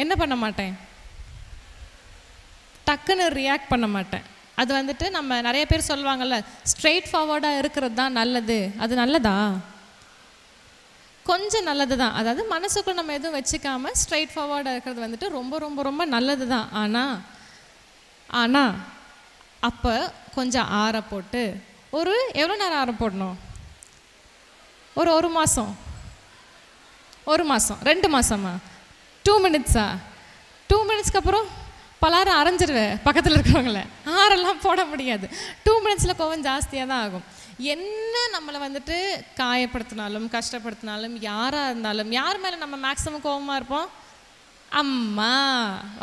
Speaker 6: என்ன பண்ண மாட்டேன், டக்குன்னு ரியாக்ட் பண்ண மாட்டேன். அது வந்துட்டு நம்ம நிறைய பேர் சொல்லுவாங்கள்ல, ஸ்ட்ரெயிட் ஃபார்வர்டாக இருக்கிறது தான் நல்லது. அது நல்லதா? கொஞ்சம் நல்லது தான். அதாவது மனசுக்குள்ள நம்ம எதுவும் வச்சுக்காமல் ஸ்ட்ரெயிட் ஃபார்வர்டாக இருக்கிறது வந்துட்டு ரொம்ப ரொம்ப ரொம்ப நல்லது தான். ஆனால் அப்போ கொஞ்சம் ஆற போட்டு எவ்வளோ நேரம் ஆற போடணும்? ஒரு மாதம், 2 மாதமா, 2 மினிட்ஸா? 2 மினிட்ஸ்க்கு அப்புறம் பலாரம் அரைஞ்சிருவேன் பக்கத்தில் இருக்கிறவங்கள. ஆறெல்லாம் போட முடியாது. 2 மினிட்ஸில் கோவம் ஜாஸ்தியாக தான் ஆகும். என்ன நம்மளை வந்துட்டு காயப்படுத்தினாலும் கஷ்டப்படுத்தினாலும் யாராக இருந்தாலும் யார் மேலே நம்ம மேக்ஸிமம் கோவமாக இருப்போம்? அம்மா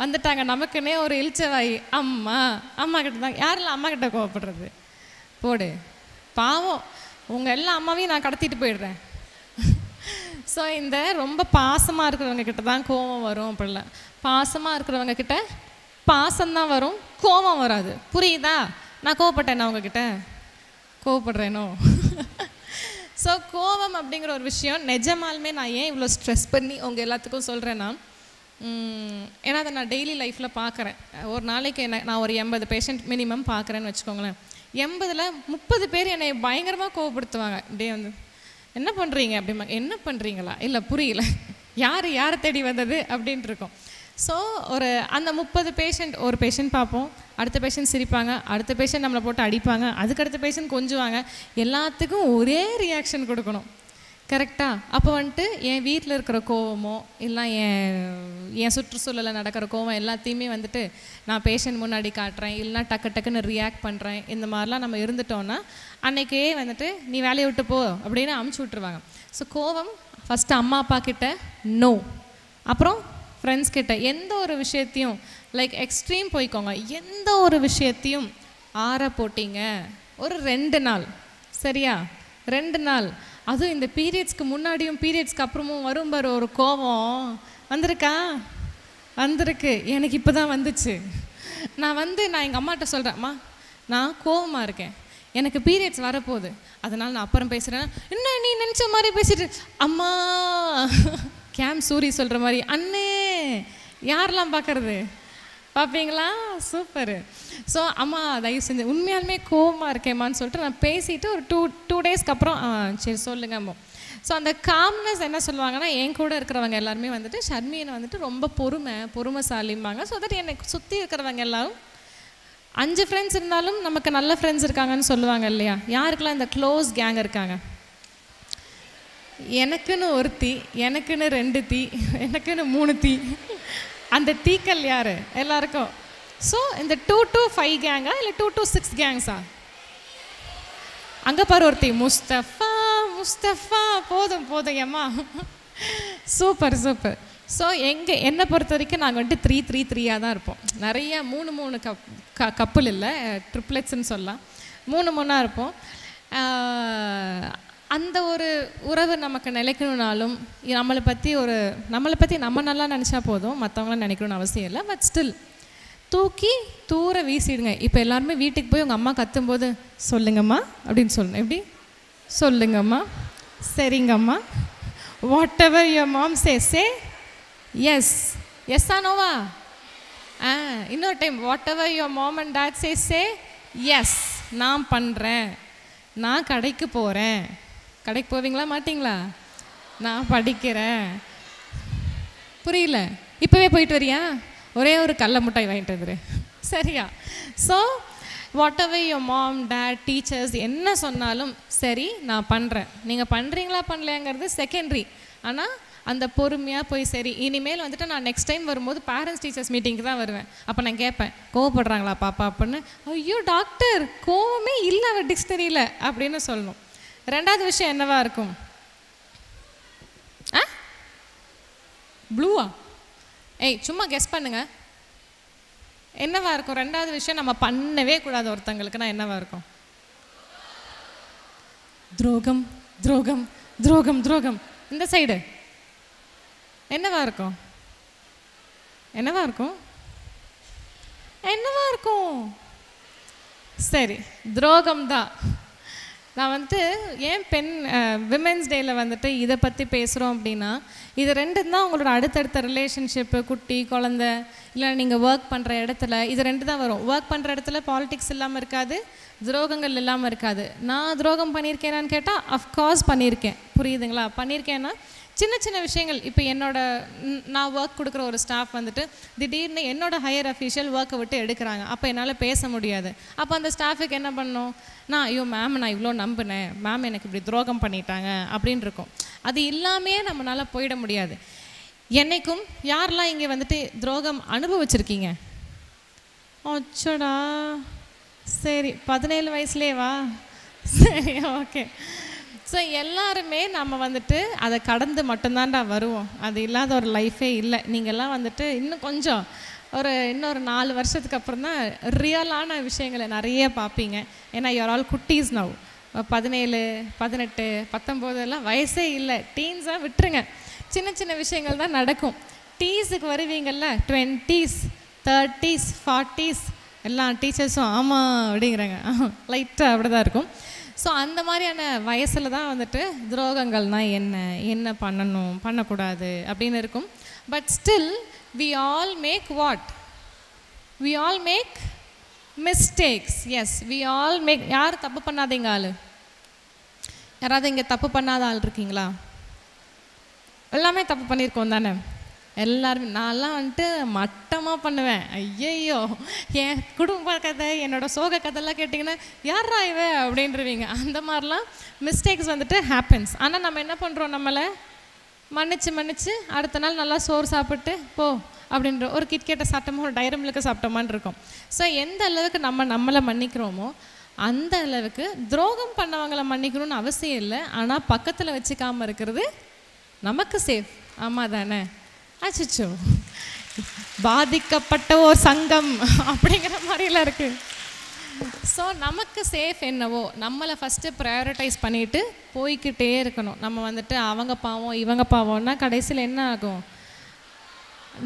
Speaker 6: வந்துட்டாங்க நமக்குன்னே ஒரு இழிச்சவாய். அம்மா கிட்ட தான். யாரெல்லாம் அம்மா கிட்ட கோவப்படுறது? போடு பாவம், உங்கள் எல்லா அம்மாவையும் நான் கடத்திட்டு போயிடுறேன். ஸோ இந்த ரொம்ப பாசமாக இருக்கிறவங்க கிட்ட தான் கோவம் வரும். அப்படிலாம் பாசமாக இருக்கிறவங்க கிட்ட பாசம்தான் வரும், கோவம் வராது. புரியுதா? நான் கோவப்பட்டேன்னா உங்ககிட்ட கோவப்படுறேனோ? ஸோ கோவம் அப்படிங்கிற ஒரு விஷயம் நிஜமாலுமே நான் ஏன் இவ்வளோ ஸ்ட்ரெஸ் பண்ணி உங்கள் எல்லாத்துக்கும் சொல்கிறேன்னா, ஏன்னா அதை நான் டெய்லி லைஃப்பில் பார்க்குறேன். ஒரு நாளைக்கு நான் ஒரு 80 பேஷண்ட் மினிமம் பார்க்குறேன்னு வச்சுக்கோங்களேன். 80ல் 30 பேர் என்னை பயங்கரமாக கோவப்படுத்துவாங்க. இப்படியே வந்து என்ன பண்ணுறீங்க அப்படிமா, என்ன பண்ணுறீங்களா, இல்லை புரியல, யாரை தேடி வந்தது அப்படின்ட்டு இருக்கும். ஸோ அந்த 30 பேஷண்ட், ஒரு பேஷண்ட் பார்ப்போம், அடுத்த பேஷண்ட் சிரிப்பாங்க, அடுத்த பேஷண்ட் நம்மளை போட்டு அடிப்பாங்க, அதுக்கடுத்த பேஷண்ட் கொஞ்சுவாங்க. எல்லாத்துக்கும் ஒரே ரியாக்ஷன் கொடுக்கணும். கரெக்டாக? அப்போ வந்துட்டு என் வீட்டில் இருக்கிற கோவமோ இல்லை என் சுற்றுச்சூழலில் நடக்கிற கோவம் எல்லாத்தையுமே வந்துட்டு நான் பேஷண்ட் முன்னாடி காட்டுறேன், இல்லைனா டக்குன்னு ரியாக்ட் பண்ணுறேன். இந்த மாதிரிலாம் நம்ம இருந்துட்டோன்னா அன்றைக்கே வந்துட்டு நீ வேலையை விட்டு போ அப்படின்னு அமுச்சு விட்ருவாங்க. ஸோ கோவம் ஃபஸ்ட்டு அம்மா அப்பா கிட்ட நோ, அப்புறம் ஃப்ரெண்ட்ஸ் கிட்ட. எந்த ஒரு விஷயத்தையும் லைக் எக்ஸ்ட்ரீம் போய்க்கோங்க, எந்த ஒரு விஷயத்தையும் ஆற போட்டிங்க ஒரு 2 நாள், சரியா? 2 நாள். அதுவும் இந்த பீரியட்ஸ்க்கு முன்னாடியும் பீரியட்ஸ்க்கு அப்புறமும் வரும் பாரு ஒரு கோவம். வந்திருக்கு எனக்கு இப்போ தான் வந்துச்சு. நான் எங்கள் அம்மாட்ட சொல்கிறேன்ம்மா, நான் கோவமாக இருக்கேன், எனக்கு பீரியட்ஸ் வரப்போகுது, அதனால் நான் அப்புறம் பேசுகிறேன். என்ன நீ நினச்ச மாதிரி பேசிட்டு, அம்மா கேம் சூரி சொல்கிற மாதிரி, அண்ணே யாரெல்லாம் பார்க்குறது பார்ப்பீங்களா? சூப்பரு. ஸோ அம்மா தயவு செஞ்சு உண்மையாலுமே கோவமாக இருக்கேம்மான்னு சொல்லிட்டு நான் பேசிவிட்டு ஒரு டூ டேஸ்க்கு அப்புறம் சரி சொல்லுங்க அம்மா. ஸோ அந்த காம்னஸ் என்ன சொல்லுவாங்கன்னா, என் கூட இருக்கிறவங்க எல்லாருமே வந்துட்டு ஷர்மியனை வந்துட்டு ரொம்ப பொறுமைசாலிம்பாங்க. ஸோ தட் என்னை சுற்றி இருக்கிறவங்க எல்லாரும் 5 ஃப்ரெண்ட்ஸ் இருந்தாலும் நமக்கு நல்ல ஃப்ரெண்ட்ஸ் இருக்காங்கன்னு சொல்லுவாங்க இல்லையா? யாருக்கெல்லாம் இந்த க்ளோஸ் கேங் இருக்காங்க? எனக்குன்னு 1 தீ, எனக்குன்னு 2 தீ, எனக்குன்னு 3 தீ. அந்த தீக்கள் யார்? எல்லாருக்கும் ஸோ இந்த 2 to 5 கேங்கா இல்லை 2 to 6 கேங்ஸா? அங்கே பாரு ஒருத்தி முஸ்தஃபா முஸ்தஃபா, போதும் போதும் ஏம்மா. Super super. ஸோ என்னை பொறுத்த வரைக்கும் நாங்கள் வந்துட்டு 3-3-3 தான் இருப்போம். நிறைய 3-3 கப்புள் இல்லை, ட்ரிப்ளெட்ஸ்ன்னு சொல்லலாம். 3-3 இருப்போம். அந்த ஒரு உறவு நமக்கு நிலைக்கணும்னாலும் நம்மளை பற்றி நம்ம நல்லா நினச்சா போதும், மற்றவங்களாம் நினைக்கணும்னு அவசியம் இல்லை. பட் ஸ்டில் தூக்கி தூர வீசிடுங்க. இப்போ எல்லாருமே வீட்டுக்கு போய் உங்கள் அம்மா கத்தும்போது சொல்லுங்கம்மா அப்படின்னு சொல்லணும். எப்படி சொல்லுங்கம்மா, சரிங்கம்மா, whatever your mom say yes, எஸ்ஸா நோவா? இன்னொரு time, whatever your mom and dad say yes, நான் பண்ணுறேன், நான் கடைக்கு போகிறேன். கடைக்கு போவீங்களா மாட்டிங்களா? நான் படிக்கிறேன். புரியல? இப்போவே போயிட்டு வரியா? ஒரே ஒரு கடல மிட்டாய் வாங்கிட்டு வந்துரு, சரியா? So whatever your mom dad teachers என்ன சொன்னாலும் சரி, நான் பண்ணுறேன். நீங்கள் பண்ணுறீங்களா பண்ணலையாங்கிறது செகண்டரி. ஆனால் அந்த பொறுமையாக போய் சரி, இனிமேல் வந்துட்டு நான் நெக்ஸ்ட் டைம் வரும்போது பேரண்ட்ஸ் டீச்சர்ஸ் மீட்டிங்க்கு தான் வருவேன். அப்போ நான் கேட்பேன், கோவப்படுறாங்களா பாப்பா அப்படின்னு. ஐயோ டாக்டர், கோவமே இல்லை அவள் டிக்ஷனரியில் அப்படின்னு சொல்லணும். ரெண்டாவது விஷயம் என்னவா இருக்கும்? ப்ளூவா? ஏய் சும்மா கெஸ் பண்ணுங்க, என்னவா இருக்கும்? ரெண்டாவது விஷயம் நம்ம பண்ணவே கூடாது ஒருத்தங்களுக்குன்னா என்னவா இருக்கும்? துரோகம் துரோகம் துரோகம் துரோகம். இந்த சைடு என்னவா இருக்கும்? என்னவா இருக்கும்? என்னவா இருக்கும்? சரி, துரோகம் தான். நான் வந்துட்டு ஏன் விமென்ஸ் டேயில் வந்துட்டு இதை பற்றி பேசுகிறோம் அப்படின்னா, இது ரெண்டும் தான் உங்களோட அடுத்தடுத்த ரிலேஷன்ஷிப்பு, குட்டி குழந்தை, இல்லை நீங்கள் ஒர்க் பண்ணுற இடத்துல, இது ரெண்டு தான் வரும். ஒர்க் பண்ணுற இடத்துல பாலிடிக்ஸ் இல்லாமல் இருக்காது, துரோகங்கள் இல்லாமல் இருக்காது. நான் துரோகம் பண்ணியிருக்கேனான்னு கேட்டால் அஃப்கோர்ஸ் பண்ணியிருக்கேன். புரியுதுங்களா? பண்ணியிருக்கேன்னா சின்ன சின்ன விஷயங்கள். இப்போ நான் ஒர்க் கொடுக்குற ஒரு ஸ்டாஃப் வந்துட்டு திடீர்னு என்னோட ஹையர் அஃபீஷியல் ஒர்க்கை விட்டு எடுக்கிறாங்க. அப்போ என்னால் பேச முடியாது. அப்போ அந்த ஸ்டாஃபுக்கு என்ன பண்ணணும்? ஐயோ மேம், நான் இவ்வளோ நம்பினேன், மேம் எனக்கு இப்படி துரோகம் பண்ணிட்டாங்க அப்படின்னு இருக்கும். அது இல்லாமே நம்மளால் போயிட முடியாது. என்னைக்கும் யாரெல்லாம் இங்கே வந்துட்டு துரோகம் அனுபவிச்சிருக்கீங்க? அச்சடா, சரி 17 வயசுலேவா? சரி, ஓகே. ஸோ எல்லாருமே நம்ம வந்துட்டு அதை கடந்து மட்டும்தான்டா வருவோம். அது இல்லாத ஒரு லைஃபே இல்லை. நீங்கள்லாம் வந்துட்டு இன்னும் கொஞ்சம் இன்னொரு 4 வருஷத்துக்கு அப்புறம் தான் ரியலான விஷயங்களை நிறைய பார்ப்பீங்க. ஏன்னா யூஆர் ஆல் குட்டீஸ் நவ். 17, 18, 19 எல்லாம் வயசே இல்லை, டீன்ஸாக விட்டுருங்க. சின்ன சின்ன விஷயங்கள் தான் நடக்கும். டீஸுக்கு வருவீங்கள்ல, 20s, 30s, 40s எல்லா டீச்சர்ஸும் ஆமாம் அப்படிங்கிறாங்க. லைட்டாக அப்படி தான் இருக்கும். ஸோ அந்த மாதிரியான வயசில் தான் வந்துட்டு துரோகங்கள்னால் என்ன பண்ணணும், பண்ணக்கூடாது அப்படின்னு இருக்கும். But still we all make what? We all make mistakes. Yes, we all make. யார் தப்பு பண்ணாதீங்க ஆள்? யாராவது இங்கே தப்பு பண்ணாத ஆள் இருக்கீங்களா? எல்லாமே தப்பு பண்ணியிருக்கோம் தானே எல்லாருமே. நான்லாம் வந்துட்டு மட்டமாக பண்ணுவேன். ஐயையோ, என் குடும்ப கதை, என்னோட சோக கதைலாம் கேட்டிங்கன்னா யாரா இவ அப்படின்றவீங்க. அந்த மாதிரிலாம் மிஸ்டேக்ஸ் வந்துட்டு ஹேப்பன்ஸ். ஆனால் நம்ம என்ன பண்ணுறோம்? நம்மளை மன்னிச்சு அடுத்த நாள் நல்லா சோறு சாப்பிட்டு போ அப்படின்ற ஒரு கிட்கேட்டை சாப்பிட்டோமோ, ஒரு டைரி மில்க்கு சாப்பிட்டோமான்னு இருக்கும். ஸோ எந்த அளவுக்கு நம்மளை மன்னிக்கிறோமோ அந்த அளவுக்கு துரோகம் பண்ணவங்களை மன்னிக்கணும்னு அவசியம் இல்லை. ஆனால் பக்கத்தில் வச்சுக்காமல் இருக்கிறது நமக்கு சேஃப். ஆமாம் தானே? அச்சோ, பாதிக்கப்பட்ட ஒரு சங்கம் அப்படிங்கிற மாதிரிலாம் இருக்குது. ஸோ நமக்கு சேஃப் என்னவோ நம்மளை ஃபஸ்ட்டு ப்ரையாரிட்டைஸ் பண்ணிவிட்டு போய்கிட்டே இருக்கணும். நம்ம வந்துட்டு அவங்க பாவம் இவங்க பாவம்னா கடைசியில் என்ன ஆகும்?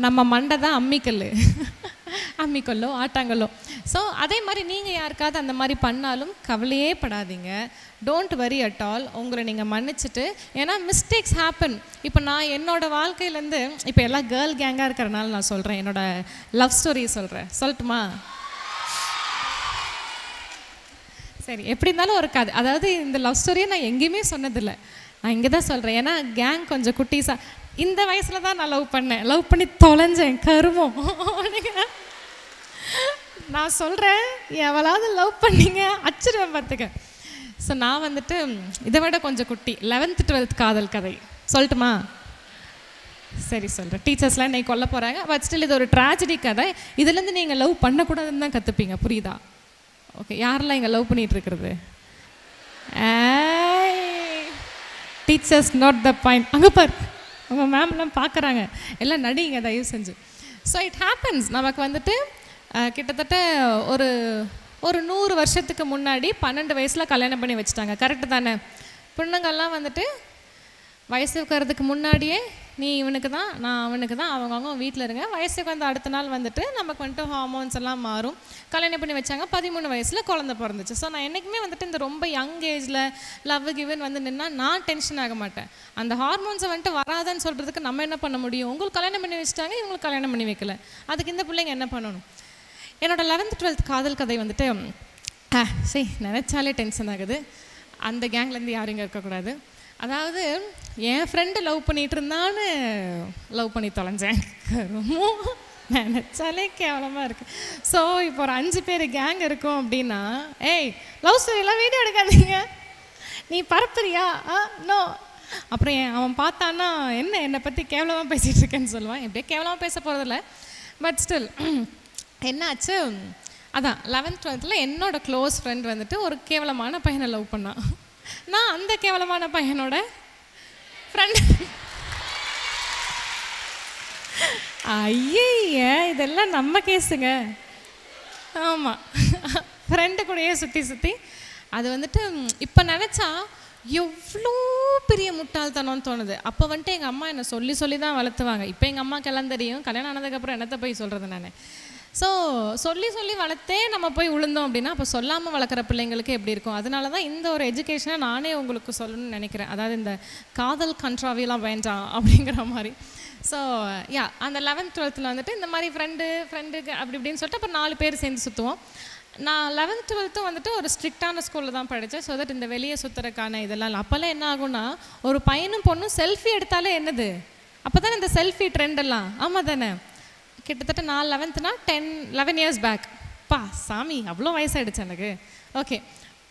Speaker 6: நம்ம மண்டை தான் அம்மிக்கல்லோ ஆட்டாங்கல்லோ. ஸோ அதே மாதிரி நீங்கள் யாருக்காவது அந்த மாதிரி பண்ணாலும் கவலையே படாதீங்க. Don't worry at all. உங்களை நீங்கள் மன்னிச்சுட்டு, ஏன்னா மிஸ்டேக்ஸ் ஹேப்பன். இப்போ நான் என்னோடய வாழ்க்கையிலேருந்து, இப்போ எல்லாம் கேர்ள் கேங்காக இருக்கிறனால நான் சொல்கிறேன், என்னோடய லவ் ஸ்டோரி சொல்கிறேன். சொல்லட்டுமா? சரி, எப்படி இருந்தாலும் ஒரு கதை. அதாவது இந்த லவ் ஸ்டோரியை நான் எங்கேயுமே சொன்னதில்லை, நான் இங்கே தான் சொல்கிறேன். ஏன்னா கேங் கொஞ்சம் குட்டீஸாக இந்த வயசில் தான் நான் லவ் பண்ணி தொலைஞ்சேன் கருமம். நான் சொல்கிறேன், எவளாவது லவ் பண்ணிங்க அச்சிருவேன் பார்த்துக்க. ஸோ நான் வந்துட்டு இதை விட கொஞ்சம் குட்டி 11th 12th காதல் கதை சொல்லட்டுமா? சரி சொல்கிறேன். டீச்சர்ஸ்லாம் என்னை கொல்ல போகிறாங்க. பட் ஸ்டில் இது ஒரு ட்ராஜடி கதை. இதுலேருந்து நீங்கள் லவ் பண்ணக்கூடாதுன்னு தான் கற்றுப்பீங்க. புரியுதா? ஓகே, யாரெல்லாம் இங்கே லவ் பண்ணிகிட்டு இருக்கிறது? Teachers not the point. அங்கே பாரு, உங்கள் மேம்லாம் பார்க்குறாங்க. எல்லாம் நடிங்க தயவு செஞ்சு. So it happens. நமக்கு வந்துட்டு கிட்டத்தட்ட ஒரு 100 வருஷத்துக்கு முன்னாடி 12 வயசில் கல்யாணம் பண்ணி வச்சுட்டாங்க. கரெக்டு தானே? பொண்ணுங்கள்லாம் வந்துட்டு வயசுக்கு வரதுக்கு முன்னாடியே நீ இவனுக்கு தான், நான் அவனுக்கு தான், அவங்க வீட்டில் இருங்க. வயசுக்கு வந்து அடுத்த நாள் வந்துட்டு நமக்கு வந்துட்டு ஹார்மோன்ஸ் எல்லாம் மாறும். கல்யாணம் பண்ணி வச்சாங்க. 13 வயசில் குழந்தை பிறந்துச்சு. ஸோ நான் என்றைக்குமே வந்துட்டு இந்த ரொம்ப யங் ஏஜில் லவ் கிவன் வந்து நின்னா நான் டென்ஷன் ஆக மாட்டேன். அந்த ஹார்மோன்ஸை வந்துட்டு வராதுன்னு சொல்கிறதுக்கு நம்ம என்ன பண்ண முடியும்? உங்களுக்கு கல்யாணம் பண்ணி வச்சுட்டாங்க, இவங்களுக்கு கல்யாணம் பண்ணி வைக்கல. அதுக்கு இந்த பிள்ளைங்க என்ன பண்ணணும்? என்னோடய 11th 12th காதல் கதை வந்துட்டு சரி நினச்சாலே டென்ஷன் ஆகுது. அந்த கேங்லேருந்து யாரும் இங்கே இருக்கக்கூடாது. அதாவது என் ஃப்ரெண்டு லவ் பண்ணிகிட்டு இருந்தான்னு லவ் பண்ணி தொலைஞ்சேன். நினச்சாலே கேவலமாக இருக்குது. ஸோ இப்போ ஒரு 5 பேர் கேங் இருக்கும் அப்படின்னா, ஏய் லவ் ஸ்டோரியெல்லாம் வீடியோ எடுக்காதீங்க, நீ பரப்புறியா? நோ. அப்புறம் அவன் பார்த்தான்னா என்னை பற்றி கேவலமாக பேசிகிட்டு இருக்கேன்னு சொல்லுவான். எப்படியே கேவலமாக பேச போகிறதில்ல. பட் ஸ்டில் என்னாச்சு, அதான் 11th 12th என்னோட க்ளோஸ் ஃப்ரெண்ட் வந்துட்டு ஒரு கேவலமான பையனை லவ் பண்ணான். நான் அந்த கேவலமான பையனோட ஃப்ரெண்ட். ஐய இதெல்லாம் நம்ம கேஸுங்க. ஆமாம், ஃப்ரெண்டு கூடயே சுற்றி அது வந்துட்டு இப்போ நினச்சா எவ்வளோ பெரிய முட்டாள்தனம்னு தோணுது. அப்போ வந்துட்டு எங்கள் அம்மா என்னை சொல்லி தான் வளர்த்துவாங்க. இப்போ எங்கள் அம்மாவுக்கு எல்லாம் தெரியும். கல்யாணம் ஆனதுக்கப்புறம் என்னத்தை போய் சொல்கிறது நான். ஸோ சொல்லி வளர்த்தே நம்ம போய் விழுந்தோம் அப்படின்னா அப்போ சொல்லாமல் வளர்க்குற பிள்ளைங்களுக்கு எப்படி இருக்கும்? அதனால தான் இந்த ஒரு எஜுகேஷனை நானே உங்களுக்கு சொல்லணும்னு நினைக்கிறேன். அதாவது இந்த காதல் கண்ட்ராவிலாம் வேண்டாம் அப்படிங்கிற மாதிரி. ஸோ அந்த 11th 12th வந்துட்டு இந்த மாதிரி ஃப்ரெண்டுக்கு அப்படி இப்படின்னு சொல்லிட்டு அப்புறம் 4 பேர் சேர்ந்து சுற்றுவோம். நான் 11th 12th வந்துட்டு ஒரு ஸ்ட்ரிக்டான ஸ்கூலில் தான் படித்தேன். ஸோ தட் இந்த வெளியே சுற்றுறக்கான இதெல்லாம் இல்லை. அப்போல்லாம் என்ன ஆகும்னா, ஒரு பையனும் பொண்ணும் செல்ஃபி எடுத்தாலே என்னது, அப்போ தானே இந்த செல்ஃபி ட்ரெண்ட் எல்லாம். ஆமாம் தானே? கிட்டத்தட்ட நான் 11th 11 இயர்ஸ் பேக். பா சாமி அவ்வளோ வயசாகிடுச்சு எனக்கு. ஓகே,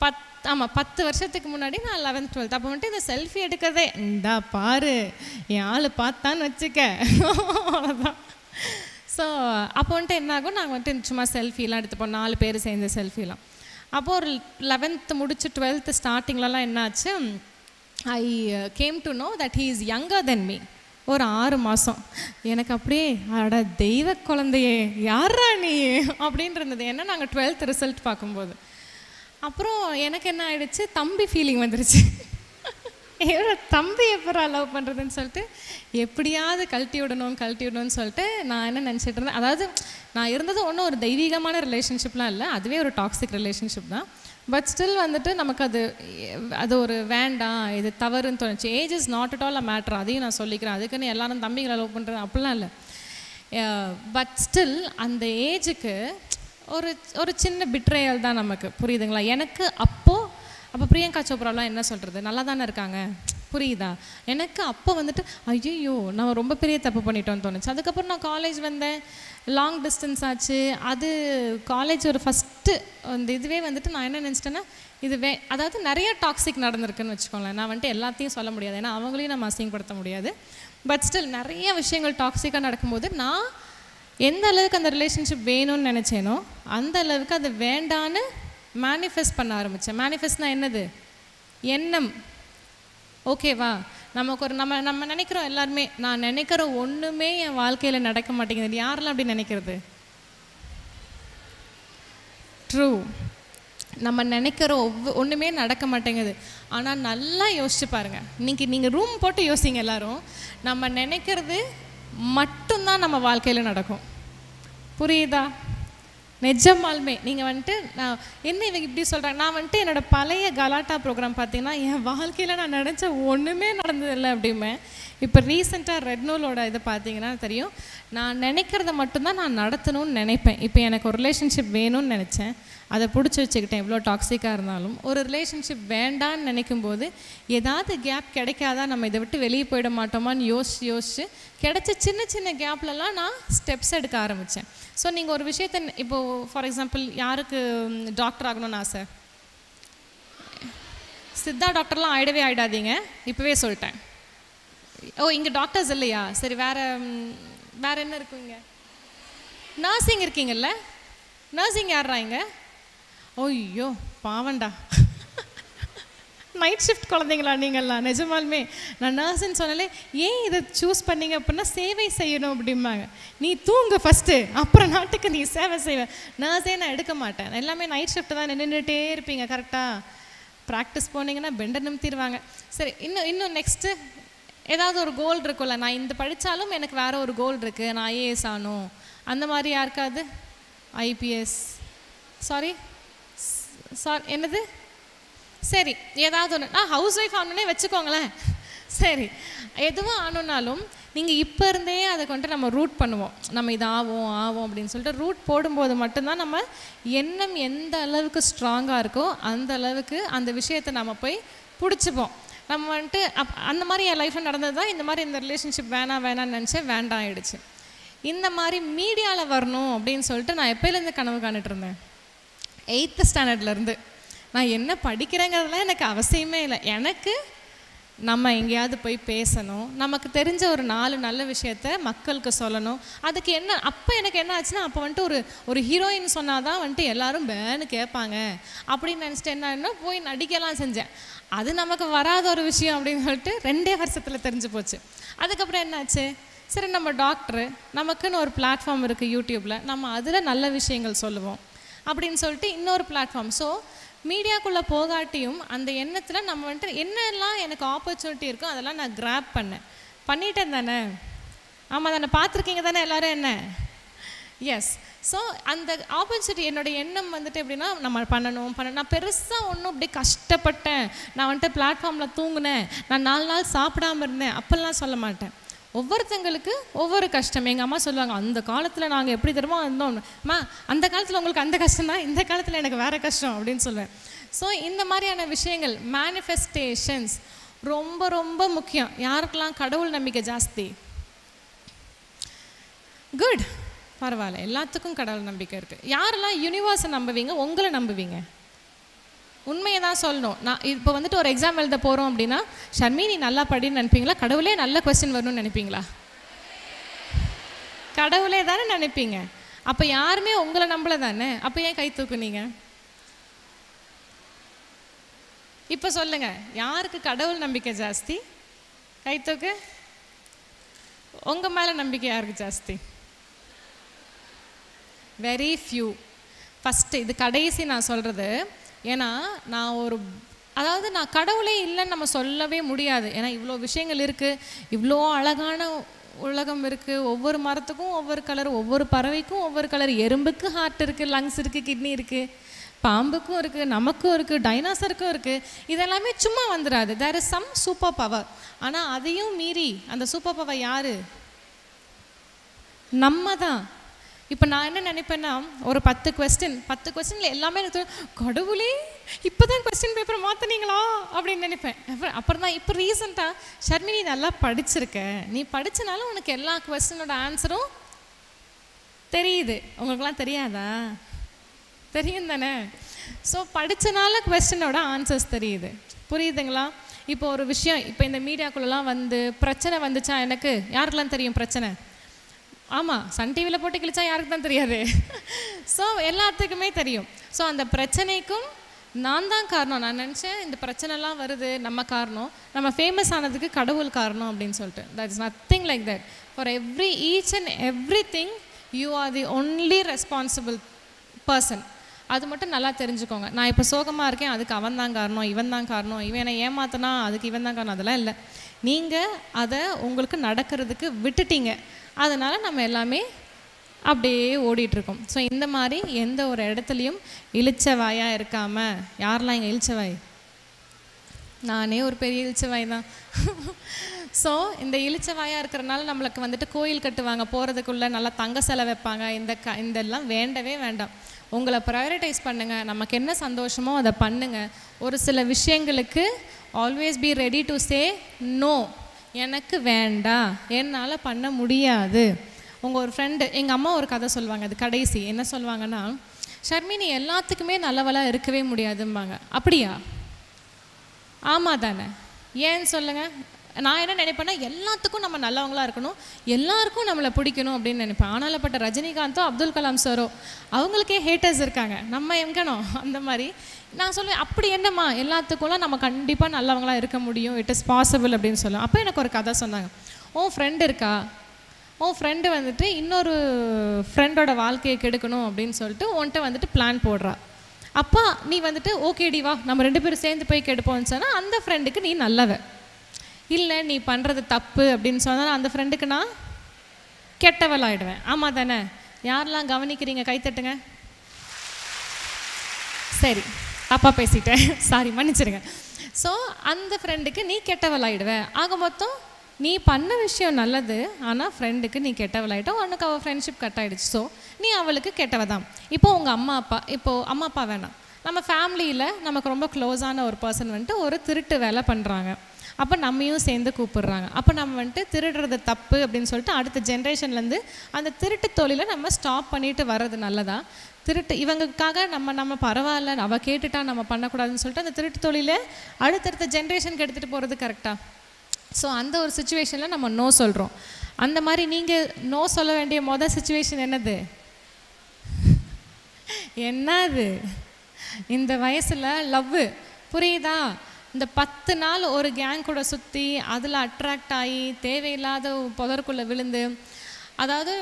Speaker 6: 10 வருஷத்துக்கு முன்னாடி நான் 11th 12th. அப்போ வந்துட்டு இந்த செல்ஃபி எடுக்கிறதே இந்தா பாரு என் ஆள் பார்த்தான்னு வச்சுக்க, அவ்வளோதான். ஸோ அப்போ வந்துட்டு என்ன ஆகும், நாங்கள் வந்துட்டு சும்மா செல்ஃபிலாம் எடுத்துப்போம், 4 பேர் சேர்ந்து செல்ஃபிலாம். அப்போது ஒரு 11th முடிச்சு 12th ஸ்டார்டிங்லலாம் என்னாச்சு, I came to know that he is younger than me. ஒரு 6 மாதம் எனக்கு அப்படியே அட தெய்வ குழந்தையே யாரா நீ அப்படின்னு இருந்தது. ஏன்னா நாங்கள் 12th ரிசல்ட் பார்க்கும்போது அப்புறம் எனக்கு என்ன ஆயிடுச்சு, தம்பி ஃபீலிங் வந்துருச்சு. தம்பி எப்போ லவ் பண்ணுறதுன்னு சொல்லிட்டு எப்படியாவது கழட்டி விடணும்னு சொல்லிட்டு நான் என்ன நினச்சிட்டு இருந்தேன். அதாவது நான் இருந்தது ஒன்றும் ஒரு தெய்வீகமான ரிலேஷன்ஷிப்லாம் இல்லை, அதுவே ஒரு டாக்ஸிக் ரிலேஷன்ஷிப் தான். பட் ஸ்டில் வந்துட்டு நமக்கு அது ஒரு வேண்டாம், இது தவறுன்னு தோணுச்சு. Age is not at all a matter, அதையும் நான் சொல்லிக்கிறேன். அதுக்குன்னு எல்லாரும் தம்பிங்களை லவ் பண்ணுறது அப்படிலாம் இல்லை. பட் ஸ்டில் அந்த ஏஜுக்கு ஒரு சின்ன பிட்ரேயல் தான் நமக்கு, புரியுதுங்களா? எனக்கு அப்போ பிரியங்கா சோப்ராலாம் என்ன சொல்கிறது, நல்லா தானே இருக்காங்க, புரியுதா? எனக்கு அப்போ வந்துட்டு ஐயோ நம்ம ரொம்ப பெரிய தப்பு பண்ணிட்டோன்னு தோணுச்சு. அதுக்கப்புறம் நான் காலேஜ் வந்தேன், லாங் டிஸ்டன்ஸ் ஆச்சு. அது காலேஜ் ஒரு ஃபஸ்ட்டு அந்த இதுவே வந்துட்டு நான் என்ன நினச்சிட்டேன்னா, அதாவது நிறைய டாக்ஸிக் நடந்திருக்குன்னு வச்சுக்கோங்களேன். நான் வந்துட்டு எல்லாத்தையும் சொல்ல முடியாது, ஏன்னா அவங்களையும் நம்ம அசிங்கப்படுத்த முடியாது. பட் ஸ்டில் நிறைய விஷயங்கள் டாக்ஸிக்காக நடக்கும்போது நான் எந்த அளவுக்கு அந்த ரிலேஷன்ஷிப் வேணும்னு நினச்சேனோ அந்த அளவுக்கு அது வேண்டான்னு மேனிஃபெஸ்ட் பண்ண ஆரம்பித்தேன். மேனிஃபெஸ்ட்னா என்னது? எண்ணம். ஓகேவா? நமக்கு நம்ம நினைக்கிறோம் எல்லாருமே, நான் நினைக்கிற ஒன்றுமே என் வாழ்க்கையில் நடக்க மாட்டேங்குது. யாரெல்லாம் அப்படி நினைக்கிறது? ட்ரூ. நம்ம நினைக்கிற ஒன்றுமே நடக்க மாட்டேங்குது. ஆனால் நல்லா யோசிச்சு பாருங்கள். இன்றைக்கி நீங்கள் ரூம் போட்டு யோசிங்க எல்லாரும். நம்ம நினைக்கிறது மட்டும்தான் நம்ம வாழ்க்கையில் நடக்கும். புரியுதா? நிஜமாலுமே நீங்கள் வந்துட்டு நான் என்ன இவங்க இப்படி சொல்கிறாங்க, நான் வந்துட்டு என்னோடய பழைய கலாட்டா ப்ரோக்ராம் பார்த்தீங்கன்னா என் வாழ்க்கையில் நான் நினச்ச ஒன்றுமே நடந்ததில்லை அப்படிமே. இப்போ ரீசெண்டாக ரெட் நூலோட இதை பார்த்தீங்கன்னா தெரியும், நான் நினைக்கிறத மட்டும்தான் நான் நடத்தணும்னு நினைப்பேன். இப்போ எனக்கு ஒரு ரிலேஷன்ஷிப் வேணும்னு நினச்சேன், அதை பிடிச்சி வச்சுக்கிட்டேன். எவ்வளோ டாக்ஸிக்காக இருந்தாலும் ஒரு ரிலேஷன்ஷிப் வேண்டான்னு நினைக்கும்போது ஏதாவது கேப் கிடைக்காதா, நம்ம இதை விட்டு வெளியே போயிட மாட்டோமான்னு யோசிச்சு கிடைச்ச சின்ன சின்ன கேப்லலாம் நான் ஸ்டெப்ஸ் எடுக்க ஆரம்பித்தேன். ஸோ நீங்கள் ஒரு விஷயத்தை இப்போது ஃபார் எக்ஸாம்பிள் யாருக்கு டாக்டர் ஆகணும்னு ஆசை? சித்தா டாக்டர்லாம் ஆகிடவே ஆகிடாதீங்க, இப்போவே சொல்லிட்டேன். ஓ இங்கே டாக்டர்ஸ் இல்லையா? சரி, வேற என்ன இருக்குங்க? நர்சிங் இருக்கீங்கல்ல? நர்சிங் யாரா இங்கே? ஐயோ பாவண்டா, நைட் ஷிஃப்ட் குழந்தைங்களா நீங்கள்லாம்? நிஜமாலுமே நான் நர்ஸுன்னு சொன்னாலே ஏன் இதை சூஸ் பண்ணீங்க அப்படின்னா சேவை செய்யணும் அப்படிம்பாங்க. நீ தூங்க ஃபஸ்ட்டு, அப்புறம் நாட்டுக்கு நீ சேவை செய்வேன். நர்ஸே நான் எடுக்க மாட்டேன். எல்லாமே நைட் ஷிஃப்ட் தான், நின்றுட்டே இருப்பீங்க. கரெக்டாக ப்ராக்டிஸ் போனீங்கன்னா பெண்டை நிமித்திடுவாங்க. சரி, இன்னும் நெக்ஸ்ட்டு ஏதாவது ஒரு கோல் இருக்கும்ல, நான் இந்த படித்தாலும் எனக்கு வேறு ஒரு கோல் இருக்குது, நான் ஐஏஎஸ் ஆகணும், அந்த மாதிரி யாருக்காவது? ஐபிஎஸ், சாரி என்னது, சரி ஏதாவது ஒன்று. நான் ஹவுஸ் ஒய்ஃப் ஆகணுன்னே வச்சுக்கோங்களேன். சரி, எதுவும் ஆகணுன்னாலும் நீங்கள் இப்போ இருந்தே அதை கொண்டு நம்ம ரூட் பண்ணுவோம். நம்ம இது ஆகும் அப்படின்னு சொல்லிட்டு ரூட் போடும்போது மட்டும்தான் நம்ம எண்ணம் எந்த அளவுக்கு ஸ்ட்ராங்காக இருக்கோ அந்த அளவுக்கு அந்த விஷயத்தை நம்ம போய் பிடிச்சிப்போம். நம்ம வந்துட்டு அந்த மாதிரி என் லைஃப்பில் நடந்தது தான். இந்த மாதிரி இந்த ரிலேஷன்ஷிப் வேணான்னு நினச்சேன், வேண்டாம் ஆகிடுச்சு. இந்த மாதிரி மீடியாவில் வரணும் அப்படின்னு சொல்லிட்டு நான் எப்போலேருந்து கனவு காணிட்டு இருந்தேன். 8th ஸ்டாண்டர்ட்லேருந்து. நான் என்ன படிக்கிறேங்கிறதுலாம் எனக்கு அவசியமே இல்லை. எனக்கு நம்ம எங்கேயாவது போய் பேசணும், நமக்கு தெரிஞ்ச ஒரு 4 நல்ல விஷயத்த மக்களுக்கு சொல்லணும். அதுக்கு என்ன அப்போ எனக்கு என்ன ஆச்சுன்னா, அப்போ வந்துட்டு ஒரு ஹீரோயின் சொன்னால் தான் வந்துட்டு எல்லோரும் பேன்னு கேட்பாங்க அப்படின்னு நினச்சிட்டு என்ன போய் நடிக்கலாம் செஞ்சேன். அது நமக்கு வராத ஒரு விஷயம் அப்படின்னு சொல்லிட்டு 2 வருஷத்தில் தெரிஞ்சு போச்சு. அதுக்கப்புறம் என்னாச்சு, சரி நம்ம டாக்டரு, நமக்குன்னு ஒரு பிளாட்ஃபார்ம் இருக்குது யூடியூப்பில், நம்ம அதில் நல்ல விஷயங்கள் சொல்லுவோம் அப்படின்னு சொல்லிட்டு இன்னொரு பிளாட்ஃபார்ம். ஸோ மீடியாக்குள்ளே போகாட்டியும் அந்த எண்ணத்தில் நம்ம வந்துட்டு என்னெல்லாம் எனக்கு ஆப்பர்ச்சுனிட்டி இருக்கோ அதெல்லாம் நான் கிராப் பண்ணிட்டேன் தானே? ஆமாம் தானே? பார்த்துருக்கீங்க தானே எல்லோரும் என்ன? எஸ். ஸோ அந்த ஆப்பர்ச்சுனிட்டி, என்னோடய எண்ணம் வந்துட்டு எப்படின்னா, நம்ம பண்ணணும். நான் பெருசாக ஒன்றும் அப்படி கஷ்டப்பட்டேன், நான் வந்துட்டு பிளாட்ஃபார்மில் தூங்கினேன், நான் 4 நாள் சாப்பிடாமல் இருந்தேன் அப்படிலாம் சொல்ல மாட்டேன். ஒவ்வொருத்தங்களுக்கு ஒவ்வொரு கஷ்டம். எங்கள் அம்மா சொல்லுவாங்க, அந்த காலத்தில் நாங்கள் எப்படி தெரியுமோ இருந்தோம். அம்மா அந்த காலத்தில் உங்களுக்கு அந்த கஷ்டம் தான், இந்த காலத்தில் எனக்கு வேறு கஷ்டம் அப்படின்னு சொல்லுவேன். ஸோ இந்த மாதிரியான விஷயங்கள், மேனிஃபெஸ்டேஷன்ஸ் ரொம்ப ரொம்ப முக்கியம். யாருக்கெல்லாம் கடவுள் நம்பிக்கை ஜாஸ்தி? குட், பரவாயில்ல, எல்லாத்துக்கும் கடவுள் நம்பிக்கை இருக்குது. யாரெல்லாம் யூனிவர்ஸை நம்புவீங்க, உங்களை நம்புவீங்க? உண்மையை தான் சொல்லணும். நான் இப்போ வந்துட்டு ஒரு எக்ஸாம் எழுத போகிறோம் அப்படின்னா, ஷர்மி நீ நல்லா படின்னு நினைப்பீங்களா? கடவுளே நல்ல கொஸ்டின் வரணும்னு நினைப்பீங்களா? கடவுளே தானே நினைப்பீங்க. அப்போ யாருமே உங்களை நம்பலை தானே? அப்போ ஏன் கை தூக்குனீங்க? இப்போ சொல்லுங்க, யாருக்கு கடவுள் நம்பிக்கை ஜாஸ்தி? கை தூக்கு. உங்கள் மேலே நம்பிக்கை யாருக்கு ஜாஸ்தி? Very few. ஃபஸ்ட்டு இது கடைசி நான் சொல்கிறது. ஏன்னா நான் கடவுளே இல்லைன்னு நம்ம சொல்லவே முடியாது. ஏன்னா இவ்வளோ விஷயங்கள் இருக்குது, இவ்வளோ அழகான உலகம் இருக்குது. ஒவ்வொரு மரத்துக்கும் ஒவ்வொரு கலர், ஒவ்வொரு பறவைக்கும் ஒவ்வொரு கலர். எறும்புக்கு ஹார்ட் இருக்குது, லங்ஸ் இருக்குது, கிட்னி இருக்குது, பாம்புக்கும் இருக்குது, நமக்கும் இருக்குது, டைனாசருக்கும் இருக்குது. இதெல்லாமே சும்மா வந்துடாது. There is some super power. ஆனால் அதையும் மீறி அந்த சூப்பர் பவர் யார்? நம்ம தான். இப்போ நான் என்ன நினைப்பேன்னா, ஒரு 10 கொஸ்டினில் எல்லாமே எனக்கு கடவுளே இப்போ தான் கொஸ்டின் பேப்பரை மாற்றினீங்களா அப்படின்னு நினைப்பேன். அப்புறம் தான் இப்போ ரீசெண்டாக ஷர்மி நீ நல்லா படிச்சிருக்க, நீ படித்தனாலும் உனக்கு எல்லா கொஸ்டினோட ஆன்சரும் தெரியுது. உங்களுக்குலாம் தெரியாதா? தெரியும் தானே? ஸோ படித்தனால கொஸ்டினோட ஆன்சர்ஸ் தெரியுது. புரியுதுங்களா? இப்போ ஒரு விஷயம், இப்போ இந்த மீடியாக்குள்ளெலாம் வந்து பிரச்சனை வந்துச்சா, எனக்கு யாருக்கெல்லாம் தெரியும் பிரச்சனை? ஆமாம், சன் டிவியில் போட்டு கிழிச்சா யாருக்கு தான் தெரியாது. ஸோ எல்லாத்துக்குமே தெரியும். ஸோ அந்த பிரச்சனைக்கும் நான் தான் காரணம். நான் நினச்சேன் இந்த பிரச்சனைலாம் வருது, நம்ம காரணம், நம்ம ஃபேமஸ் ஆனதுக்கு கடவுள் காரணம் அப்படின்னு சொல்லிட்டு. That is nothing like that. For each and every thing you are the only responsible person. அது மட்டும் நல்லா தெரிஞ்சுக்கோங்க. நான் இப்போ சோகமாக இருக்கேன், அதுக்கு அவன் தான் காரணம், இவன் தான் காரணம், இவன் என்னை ஏமாத்தினா அதுக்கு இவன் தான் காரணம், அதெல்லாம் இல்லை. நீங்கள் அதை உங்களுக்கு நடக்கிறதுக்கு விட்டுட்டீங்க. அதனால் நம்ம எல்லாமே அப்படியே ஓடிட்டுருக்கோம். ஸோ இந்த மாதிரி எந்த ஒரு இடத்துலையும் இளிச்சவாயாக இருக்காமல், யாரெல்லாம் இங்கே இளிச்சவாய்? நானே ஒரு பெரிய இளிச்சவாய் தான். ஸோ இந்த இளிச்சவாயாக இருக்கிறனால நம்மளுக்கு வந்துட்டு கோயில் கட்டுவாங்க, போகிறதுக்குள்ளே நல்லா தங்க சிலை வைப்பாங்க. இதெல்லாம் வேண்டவே வேண்டாம். உங்களை ப்ரையாரிட்டைஸ் பண்ணுங்கள். நமக்கு என்ன சந்தோஷமோ அதை பண்ணுங்கள். ஒரு சில விஷயங்களுக்கு always be ready to say no. எனக்கு வேண்டாம், என்னால் பண்ண முடியாது. உங்கள் ஒரு ஃப்ரெண்டு, எங்கள் அம்மா ஒரு கதை சொல்லுவாங்க, அது கடைசி என்ன சொல்லுவாங்கன்னா, ஷர்மி நீ எல்லாத்துக்குமே நல்லவளாக இருக்கவே முடியாதும்பாங்க. அப்படியா? ஆமாம் தானே? ஏன்னு சொல்லுங்கள். நான் என்ன நினைப்பேன்னா எல்லாத்துக்கும் நம்ம நல்லவங்களாக இருக்கணும், எல்லாருக்கும் நம்மளை பிடிக்கணும் அப்படின்னு நினைப்பேன். ஆனாலப்பட்ட ரஜினிகாந்தோ அப்துல் கலாம் சாரோ அவங்களுக்கே ஹேட்டர்ஸ் இருக்காங்க, நம்ம எங்கனோ அந்த மாதிரி. நான் சொல்லுவேன் அப்படி என்னம்மா எல்லாத்துக்கும்லாம் நம்ம கண்டிப்பாக நல்லவங்களாக இருக்க முடியும், இட் இஸ் பாசிபிள் அப்படின்னு சொல்லுவேன். அப்போ எனக்கு ஒரு கதை சொன்னாங்க. உன் ஃப்ரெண்டு இருக்கா, உன் ஃப்ரெண்டு வந்துட்டு இன்னொரு ஃப்ரெண்டோட வாழ்க்கையை கெடுக்கணும் அப்படின்னு சொல்லிட்டு உன்கிட்ட வந்துட்டு பிளான் போடுறா. அப்பா நீ வந்துட்டு ஓகேடி வா நம்ம 2 பேரும் சேர்ந்து போய் கெடுப்போம்னு சொன்னால் அந்த ஃப்ரெண்டுக்கு நீ நல்லவ. இல்லை நீ பண்ணுறது தப்பு அப்படின்னு சொன்னால் அந்த ஃப்ரெண்டுக்கு நான் கெட்டவளாயிடுவேன். ஆமாம் தானே? யாரெல்லாம் கவனிக்கிறீங்க கைத்தட்டுங்க. சரி தப்பாக பேசிட்டேன், சாரி மன்னிச்சிருங்க. ஸோ அந்த ஃப்ரெண்டுக்கு நீ கெட்டவளாயிடுவேன். ஆக மொத்தம் நீ பண்ண விஷயம் நல்லது, ஆனால் ஃப்ரெண்டுக்கு நீ கெட்டவளாயிட்டோ, உனக்கு அவள் ஃப்ரெண்ட்ஷிப் கட் ஆகிடுச்சு. ஸோ நீ அவளுக்கு கெட்டவ தான். இப்போது உங்கள் அம்மா அப்பா வேணாம், நம்ம ஃபேமிலியில் நமக்கு ரொம்ப க்ளோஸான ஒரு பர்சன் வந்துட்டு ஒரு திருட்டு வேலை பண்ணுறாங்க. அப்போ நம்மையும் சேர்ந்து கூப்பிடுறாங்க. அப்போ நம்ம வந்துட்டு திருடுறது தப்பு அப்படின்னு சொல்லிட்டு அடுத்த ஜென்ரேஷன்லேருந்து அந்த திருட்டு தொழிலை நம்ம ஸ்டாப் பண்ணிட்டு வர்றது நல்லதா? திருட்டு இவங்களுக்காக நம்ம பரவாயில்ல அவள் கேட்டுட்டா நம்ம பண்ணக்கூடாதுன்னு சொல்லிட்டு அந்த திருட்டு தொழிலை அடுத்தடுத்த ஜென்ரேஷனுக்கு எடுத்துகிட்டு போகிறது கரெக்டாக? ஸோ அந்த ஒரு சுச்சுவேஷனில் நம்ம நோ சொல்கிறோம். அந்த மாதிரி நீங்கள் நோ சொல்ல வேண்டிய சுச்சுவேஷன் என்னது? என்னது இந்த வயசில் லவ்வு புரியுதா? இந்த 10 நாள் ஒரு கேங் கூட சுற்றி அதில் அட்ராக்ட் ஆகி தேவையில்லாத புதற்குள்ளே விழுந்து, அதாவது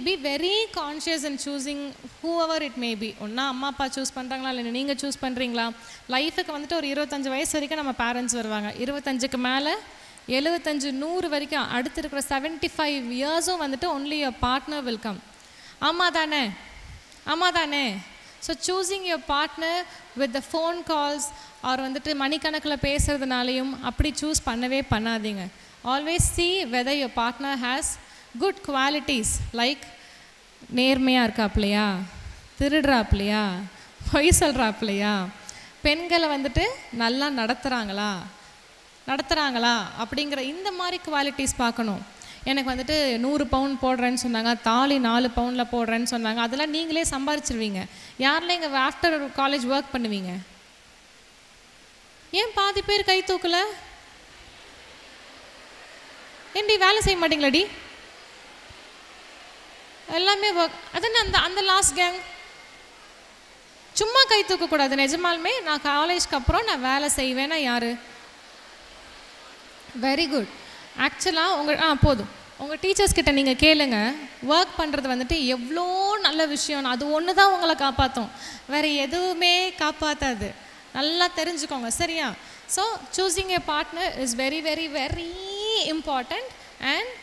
Speaker 6: be very conscious and choosing who ever it may be. ஒன்றா அம்மா அப்பா சூஸ் பண்ணுறாங்களா இல்லை நீங்கள் சூஸ் பண்ணுறீங்களா? லைஃபுக்கு வந்துட்டு ஒரு 25 வயசு வரைக்கும் நம்ம பேரண்ட்ஸ் வருவாங்க, 25க்கு மேலே 75 100 வரைக்கும் அடுத்து இருக்கிற 75 இயர்ஸும் வந்துட்டு only your partner will come. ஆமாம் தானே? So choosing your partner with the phone calls அவர் வந்துட்டு மணிக்கணக்கில் பேசுகிறதுனாலையும் அப்படி சூஸ் பண்ணவே பண்ணாதீங்க. Always see whether your partner has good qualities like நேர்மையாக இருக்காப்லையா, திருடுறாப்லையா, பொய் சொல்கிறாப்லையா, பெண்களை வந்துட்டு நல்லா நடத்துகிறாங்களா அப்படிங்கிற இந்த மாதிரி குவாலிட்டிஸ் பார்க்கணும். எனக்கு வந்துட்டு 100 பவுன் போடுறேன்னு சொன்னாங்க, தாலி 4 பவுனில் போடுறேன்னு சொன்னாங்க, அதெல்லாம் நீங்களே சம்பாரிச்சிருவீங்க. யாரெல்லாம் இங்கே ஆஃப்டர் காலேஜ் ஒர்க் பண்ணுவீங்க? ஏன் பாதி பேர் கை தூக்கல? ஏன்டி வேலை செய்ய மாட்டீங்களாடி? எல்லாமே ஒர்க். அதான் அந்த லாஸ்ட் கேங் சும்மா கை தூக்கக்கூடாது. நிஜமாலுமே நான் காலேஜ்க்கு அப்புறம் நான் வேலை செய்வேன்னா யார்? Very good. ஆக்சுவலாக போதும் உங்கள் டீச்சர்ஸ் கிட்ட நீங்கள் கேளுங்க, ஒர்க் பண்ணுறது வந்துட்டு எவ்வளோ நல்ல விஷயம், அது ஒன்று தான் உங்களை காப்பாற்றும், வேறு எதுவுமே காப்பாற்றாது. நல்லா தெரிஞ்சுக்கோங்க சரியா? So choosing A partner is very very very important. And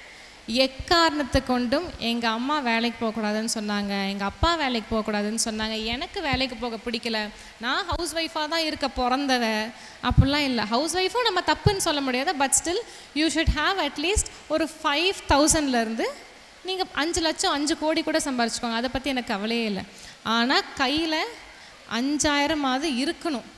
Speaker 6: எக்காரணத்தை கொண்டும் எங்கள் அம்மா வேலைக்கு போகக்கூடாதுன்னு சொன்னாங்க, எங்கள் அப்பா வேலைக்கு போகக்கூடாதுன்னு சொன்னாங்க, எனக்கு வேலைக்கு போக பிடிக்கல, நான் ஹவுஸ் ஒய்ஃபாக தான் இருக்க பிறந்தவ அப்படிலாம் இல்லை. ஹவுஸ் ஒய்ஃபும் நம்ம தப்புன்னு சொல்ல முடியாது. But still you should have at least ஒரு 5000லேருந்து நீங்கள் 5 லட்சம் 5 கோடி கூட சம்பாரிச்சுக்கோங்க, அதை பற்றி எனக்கு கவலையே இல்லை. ஆனால் கையில் 5000 இருக்கணும்.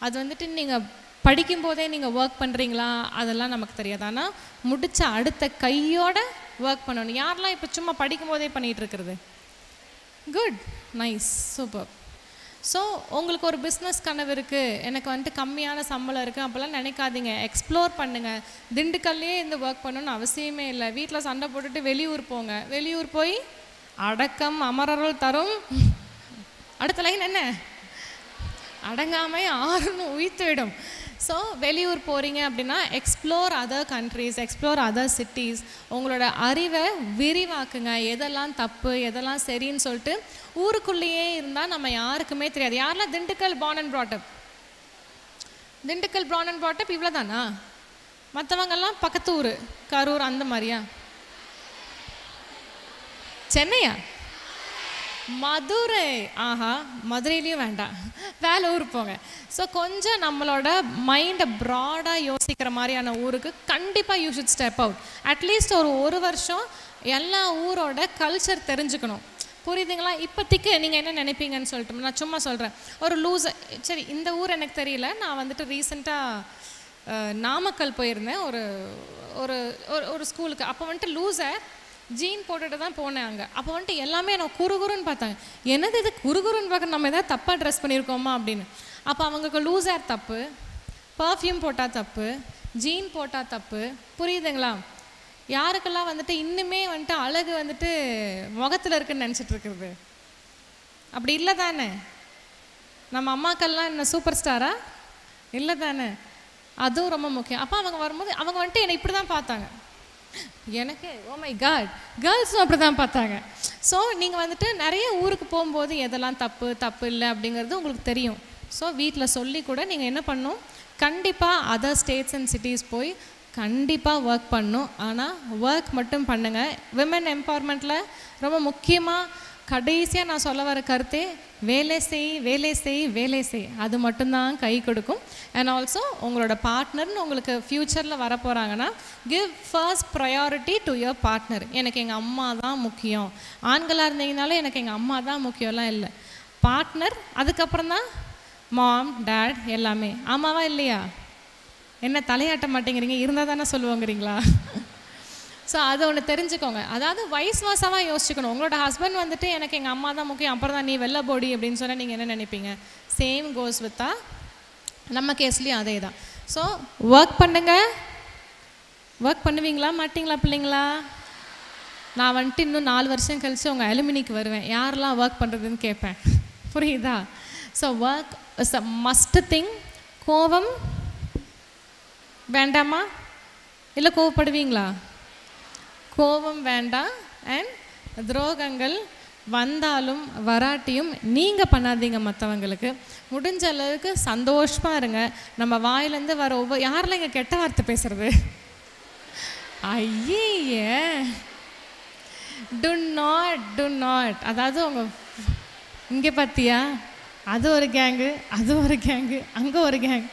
Speaker 6: அது வந்துட்டு நீங்கள் படிக்கும்போதே நீங்கள் ஒர்க் பண்ணுறீங்களா அதெல்லாம் நமக்கு தெரியாது. ஆனால் முடித்த அடுத்த கையோட ஒர்க் பண்ணணும். யாரெல்லாம் இப்போ சும்மா படிக்கும்போதே பண்ணிகிட்டு இருக்கிறது? Good, nice, super. ஸோ உங்களுக்கு ஒரு பிஸ்னஸ் கனவு இருக்குது, எனக்கு வந்துட்டு கம்மியான சம்பளம் இருக்குது அப்போல்லாம் நினைக்காதீங்க. எக்ஸ்ப்ளோர் பண்ணுங்கள். திண்டுக்கல்லையே இந்த ஒர்க் பண்ணணும்னு அவசியமே இல்லை. வீட்டில் சண்டை போட்டுட்டு வெளியூர் போங்க. வெளியூர் போய் அடக்கம் அமரர்கள் தரும். அடுத்த லைன் என்ன? அடங்காமை ஆறுன்னு உயிர்த்துவிடும். ஸோ வெளியூர் போகிறீங்க அப்படின்னா explore other countries, explore other cities. உங்களோட அறிவை விரிவாக்குங்க. எதெல்லாம் தப்பு எதெல்லாம் சரின்னு சொல்லிட்டு ஊருக்குள்ளேயே இருந்தால் நம்ம யாருக்குமே தெரியாது. யாரெல்லாம் Dindigul born and brought up? Dindigul born and brought up இவ்வளோ தானா? மற்றவங்கெல்லாம் பக்கத்து ஊர் கரூர் அந்த மாதிரியா? சென்னையா? மதுரை? ஆஹா, மதுரையிலையும் வேண்டாம், வேலை ஊர் போங்க. ஸோ கொஞ்சம் நம்மளோட மைண்டை ப்ராடாக யோசிக்கிற மாதிரியான ஊருக்கு கண்டிப்பாக you should step out. At least ஒரு வருஷம் எல்லா ஊரோட கல்ச்சர் தெரிஞ்சுக்கணும். புரியுதுங்களா? இப்போதைக்கு நீங்கள் என்ன நினைப்பீங்கன்னு சொல்லிட்டு நான் சும்மா சொல்கிறேன். ஒரு லூசர், சரி இந்த ஊர் எனக்கு தெரியல, நான் வந்துட்டு ரீசெண்டாக நாமக்கல் போயிருந்தேன் ஒரு ஒரு ஒரு ஸ்கூலுக்கு. அப்போ வந்துட்டு லூசர் ஜீன் போட்டுட்டு தான் போனேன் அங்கே. அப்போ வந்துட்டு எல்லாமே நான் குறுகுறுன்னு பார்த்தாங்க. என்னது இது குறுகுறுன்னு பார்க்க, நம்ம எதாவது தப்பாக ட்ரெஸ் பண்ணியிருக்கோமா அப்படின்னு. அப்போ அவங்களுக்கு லூசர் தப்பு, பர்ஃப்யூம் போட்டால் தப்பு, ஜீன் போட்டால் தப்பு, புரியுதுங்களா? யாருக்கெல்லாம் வந்துட்டு இன்னுமே வந்துட்டு அழகு வந்துட்டு முகத்தில் இருக்குன்னு நினச்சிட்டு இருக்கிறது? அப்படி இல்லை தானே? நம்ம அம்மாக்கள்லாம் என்ன சூப்பர் ஸ்டாரா? இல்லை தானே? அதுவும் ரொம்ப முக்கியம். அப்போ அவங்க வரும்போது அவங்க வந்துட்டு என்னை இப்படி தான் பார்த்தாங்க. எனக்கு ஓ மை காட், கேர்ள்ஸும் அப்படி தான் பார்த்தாங்க. ஸோ நீங்கள் வந்துட்டு நிறைய ஊருக்கு போகும்போது எதெல்லாம் தப்பு தப்பு இல்லை அப்படிங்கிறது உங்களுக்கு தெரியும். ஸோ வீட்டில் சொல்லி கூட நீங்கள் என்ன பண்ணணும், கண்டிப்பாக அதர் ஸ்டேட்ஸ் அண்ட் சிட்டிஸ் போய் கண்டிப்பாக ஒர்க் பண்ணணும். ஆனால் ஒர்க் மட்டும் பண்ணுங்கள். விமன் எம்பவர்மெண்ட்டில் ரொம்ப முக்கியமாக கடைசியாக நான் சொல்ல வர கருத்தே வேலை செய் வேலை செய் வேலை செய், அது மட்டும்தான் கை கொடுக்கும். அண்ட் ஆல்சோ உங்களோட பார்ட்னர்னு உங்களுக்கு ஃப்யூச்சரில் வரப்போகிறாங்கன்னா give first priority to your partner. எனக்கு எங்கள் அம்மா தான் முக்கியம், ஆண்களாக இருந்தீங்கனாலும் எனக்கு எங்கள் அம்மா தான் முக்கியம்லாம் இல்லை, பார்ட்னர், அதுக்கப்புறம் தான் மாம் டேட் எல்லாமே. ஆமாவா இல்லையா? என்ன தலையாட்ட மாட்டேங்கிறீங்க? இருந்தால் தானே சொல்லுவாங்கிறீங்களா? ஸோ அதை ஒன்று தெரிஞ்சுக்கோங்க. அதாவது வயசு மாதமாக யோசிச்சுக்கணும். உங்களோட ஹஸ்பண்ட் வந்துட்டு எனக்கு எங்கள் அம்மா தான் முக்கியம், அப்புறம் தான் நீ வெள்ளை போடி அப்படின்னு சொன்னால் நீங்கள் என்ன நினைப்பீங்க? சேம் கோஸ் வித்தா நம்ம கேஸ்லேயும் அதே தான். ஸோ ஒர்க் பண்ணுங்க. ஒர்க் பண்ணுவீங்களா மாட்டிங்களா பிள்ளைங்களா? நான் வந்துட்டு இன்னும் 4 வருஷம் கழித்து உங்கள் அலுமினிக்கு வருவேன், யாரெல்லாம் ஒர்க் பண்ணுறதுன்னு கேட்பேன். புரியுதா? So work is a must thing. கோபம் வேண்டாமா? இல்லை கோவப்படுவீங்களா? கோபம் வேண்டாம். அண்ட் துரோகங்கள் வந்தாலும் வராட்டியும் நீங்கள் பண்ணாதீங்க. மற்றவங்களுக்கு முடிஞ்ச அளவுக்கு சந்தோஷமாக இருங்க. நம்ம வாயிலேருந்து வர யாரெல்லாம் இங்கே கெட்ட வார்த்தை பேசுறது? ஐயே, டு நாட். அதாவது உங்கள் இங்கே பார்த்தியா, அது ஒரு கேங்கு, அது ஒரு கேங்கு, அங்கே ஒரு கேங்.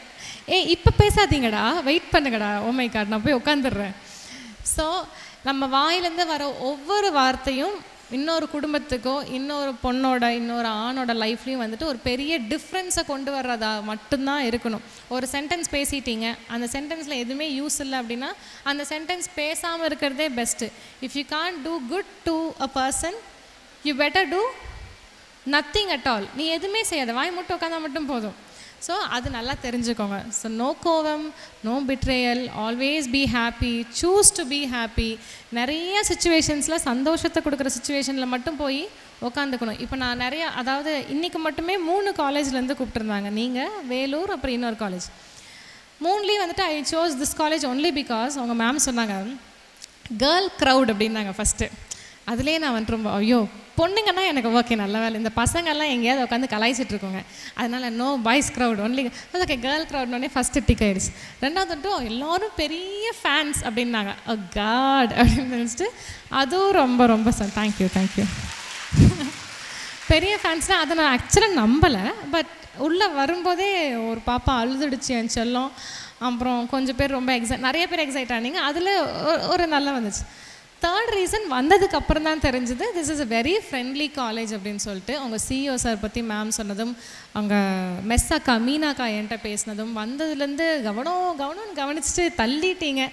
Speaker 6: இப்போ பேசாதீங்கடா, வெயிட் பண்ணுங்கடா. ஓ மை காட், நான் போய் உட்காந்துடுறேன். ஸோ நம்ம வாயிலேருந்து வர ஒவ்வொரு வார்த்தையும் இன்னொரு குடும்பத்துக்கோ இன்னொரு பொண்ணோட இன்னொரு ஆணோட லைஃப்லேயும் வந்துட்டு ஒரு பெரிய டிஃப்ரென்ஸை கொண்டு வர்றதா மட்டும்தான் இருக்கணும். ஒரு சென்டென்ஸ் பேசிட்டீங்க, அந்த சென்டென்ஸில் எதுவுமே யூஸ் இல்லை அப்படின்னா அந்த சென்டென்ஸ் பேசாமல் இருக்கிறதே best. If you can't two good to a person, you better two nothing at all. நீ எதுவுமே செய்யாத, வாய் மட்டும் உட்காந்தா மட்டும் போதும். ஸோ அது நல்லா தெரிஞ்சுக்கோங்க. ஸோ நோ கோவம், no betrayal, always be happy, choose to be happy. நிறைய சுச்சுவேஷன்ஸில் சந்தோஷத்தை கொடுக்குற சுச்சுவேஷனில் மட்டும் போய் உட்காந்துக்கணும். இப்போ நான் நிறையா, அதாவது இன்றைக்கி மட்டுமே 3 காலேஜ்லேருந்து கூப்பிட்டுருந்தாங்க. நீங்கள், வேலூர், அப்புறம் இன்னொரு காலேஜ். 3லேயும் வந்துட்டு I chose this college only because அவங்க மேம் சொன்னாங்க கேர்ள் க்ரௌட் அப்படின்னாங்க ஃபஸ்ட்டு. அதுலேயே நான் வந்துட்டு ரொம்ப ஐயோ பொண்ணுங்கன்னா எனக்கு ஓகே நல்ல வேலை, இந்த பசங்கள்லாம் எங்கேயாவது உட்காந்து கலாய்ச்சிட்டு இருக்கோங்க, அதனால் no boys crowd only. Okay girl க்ரௌட்னோடனே ஃபஸ்ட்டு டிக் ஆகிடுச்சு. ரெண்டாவது வந்துட்டு எல்லோரும் பெரிய ஃபேன்ஸ் அப்படின்னாங்க. ஓ காட் அப்படின்னு நினச்சிட்டு அதுவும் ரொம்ப ரொம்ப தேங்க்யூ பெரிய ஃபேன்ஸ்னால் அதை நான் ஆக்சுவலாக நம்பலை. பட் உள்ளே வரும்போதே ஒரு பாப்பா அழுதுடுச்சு என் செல்லம். அப்புறம் கொஞ்சம் பேர் ரொம்ப நிறைய பேர் எக்ஸைட் ஆனீங்க. அதில் ஒரு நல்லா வந்துச்சு. தேர்ட் ரீசன் வந்ததுக்கு அப்புறம் தான் தெரிஞ்சது this is a very friendly college அப்படின்னு சொல்லிட்டு. அவங்க சிஇஓ சார் பற்றி மேம் சொன்னதும், அவங்க மெஸ்ஸாக்கா மீனாக்கா என்கிட்ட பேசினதும், வந்ததுலேருந்து கவனம்னு கவனிச்சுட்டு தள்ளிட்டீங்க.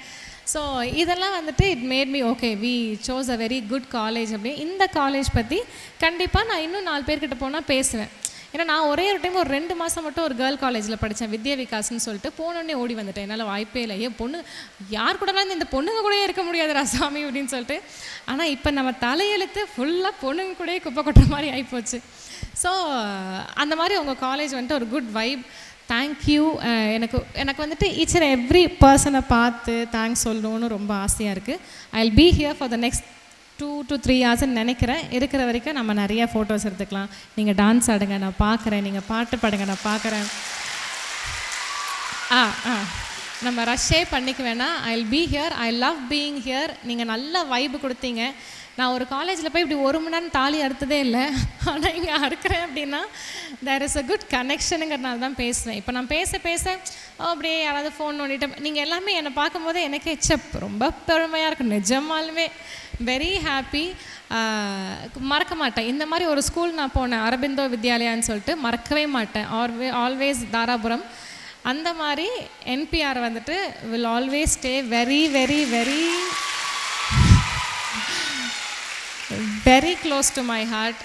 Speaker 6: ஸோ இதெல்லாம் வந்துட்டு it made me okay we chose a very good college. அப்படி இந்த காலேஜ் பற்றி கண்டிப்பாக நான் இன்னும் 4 பேர்கிட்ட போனால் பேசுவேன். ஏன்னா நான் ஒரே ஒரு டைம் ஒரு 2 மாதம் மட்டும் ஒரு கேர்ள் காலேஜில் படித்தேன், வித்யா விகாஸ்ன்னு சொல்லிட்டு. போனோடனே ஓடி வந்துட்டேன், என்னால் வாய்ப்பே இல்லை. பொண்ணு யார் கூடலாம் இந்த பொண்ணுங்க கூடயே இருக்க முடியாதுடா சாமி அப்படின்னு சொல்லிட்டு. ஆனால் இப்போ நம்ம தலையெழுத்து ஃபுல்லாக பொண்ணுங்க கூடயே குப்பை கொட்டுற மாதிரி ஆகிப்போச்சு. ஸோ அந்த மாதிரி உங்கள் காலேஜ் வந்துட்டு ஒரு குட் வைப். தேங்க்யூ. எனக்கு வந்துட்டு ஈச் அண்ட் எவ்ரி பர்சனை பார்த்து தேங்க்ஸ் சொல்லணும்னு ரொம்ப ஆசையாக இருக்குது. I will be here for the next 2 to 3 ஹார்ஸ்ன்னு நினைக்கிறேன். இருக்கிற வரைக்கும் நம்ம நிறையா ஃபோட்டோஸ் எடுத்துக்கலாம். நீங்கள் டான்ஸ் ஆடுங்க, நான் பார்க்குறேன். நீங்கள் பாட்டு பாடுங்க, நான் பார்க்குறேன். நம்ம ரஷ்ஷே பண்ணிக்க வேணாம். I will be here. I love being here. நீங்கள் நல்ல வைப்பு கொடுத்தீங்க. நான் ஒரு காலேஜில் போய் இப்படி 1 மணி நேரம் தாலி அறுத்ததே இல்லை. ஆனால் இங்கே அறுக்கிறேன் அப்படின்னா தேர் இஸ் அ குட் கனெக்ஷனுங்கிறனால தான் பேசுவேன். இப்போ நான் பேச அப்படியே யாராவது ஃபோன் நோண்டிட்டு நீங்கள் எல்லாமே என்னை பார்க்கும்போதே எனக்கே ரொம்ப பெருமையாக இருக்கும். நிஜமாலுமே வெரி ஹாப்பி. மறக்க மாட்டேன். இந்த மாதிரி ஒரு ஸ்கூல் நான் போனேன், அரபிந்தோ வித்யாலயான்னு சொல்லிட்டு, மறக்கவே மாட்டேன். ஆல்வேஸ் தாராபுரம். அந்த மாதிரி என்பிஆர் வந்துட்டு will always stay very very very very close to my heart.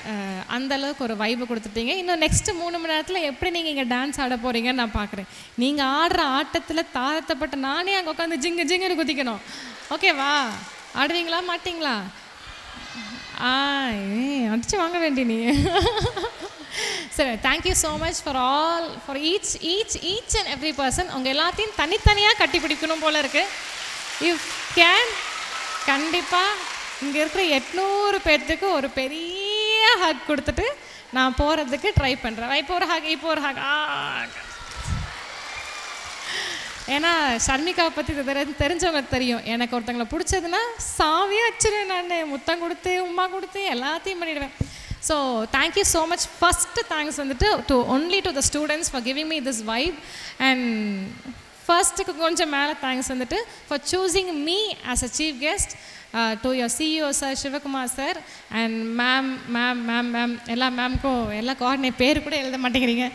Speaker 6: அந்தளவுக்கு ஒரு வைப்பு கொடுத்துட்டீங்க. இன்னும் நெக்ஸ்ட்டு 3 மணி நேரத்தில் எப்படி நீங்கள் இங்கே டான்ஸ் ஆட போகிறீங்கன்னு நான் பார்க்குறேன். நீங்கள் ஆடுற ஆட்டத்தில் தாழ்த்தப்பட்ட நானே அங்கே உட்காந்து ஜிங்கு ஜிங்குன்னு குதிக்கணும். ஓகேவா? ஆடுவீங்களா மாட்டிங்களா? அடிச்சு வாங்க வேண்டி நீ. சரி, thank you so much for each and every person. உங்கள் எல்லாத்தையும் தனித்தனியாக கட்டி பிடிக்கணும் போல் இருக்குது. இஃப் கேன் கண்டிப்பாக இங்கே இருக்கிற 800 பேர்த்துக்கு ஒரு பெரிய ஹக் கொடுத்துட்டு நான் போகிறதுக்கு ட்ரை பண்ணுறேன். இப்போ ஒரு ஹக். ஏன்னா ஷர்மிகாவை பற்றி தெரிஞ்சவங்க தெரியும். எனக்கு ஒருத்தங்களை பிடிச்சதுன்னா சாவியாக வச்சிருவேன். நான் முத்தம் கொடுத்து உமா கொடுத்து எல்லாத்தையும் பண்ணிடுவேன். So thank you so much. First thanks வந்துட்டு only to the students for giving me this vibe. And ஃபர்ஸ்ட்டுக்கு கொஞ்சம் மேலே தேங்க்ஸ் வந்துட்டு for choosing me as a chief guest to your CEO sir Sivakumar sir and ma'am எல்லா மேம்க்கும் எல்லா coordinate பேர் கூட எழுத மாட்டேங்கிறீங்க.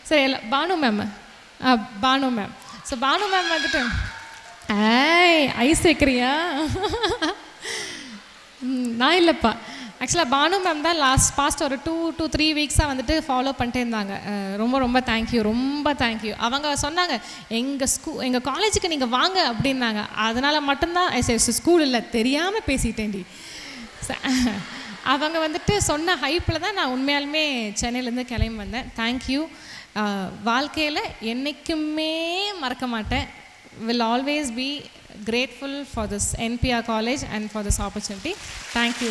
Speaker 6: சரி, Banu ma'am. So Banu ma'am வந்துட்டு ஐஸ் வைக்கிறியா? நான் இல்லைப்பா. ஆக்சுவலாக பானு மேம் தான் பாஸ்ட் ஒரு 2-3 வீக்ஸாக வந்துட்டு ஃபாலோ பண்ணிட்டே இருந்தாங்க. ரொம்ப தேங்க்யூ. அவங்க சொன்னாங்க எங்கள் காலேஜுக்கு நீங்கள் வாங்க அப்படின்னாங்க. அதனால் மட்டும்தான் ஸ்கூல் இல்லை தெரியாமல் பேசிட்டேன்டி. அவங்க வந்துட்டு சொன்ன ஹைப்பில் தான் நான் உண்மையாலுமே சென்னையிலேருந்து கிளம்பி வந்தேன். தேங்க்யூ. வாழ்க்கையில் என்றைக்குமே மறக்க மாட்டேன். will always be grateful for this NPR college and for this opportunity. Thank you.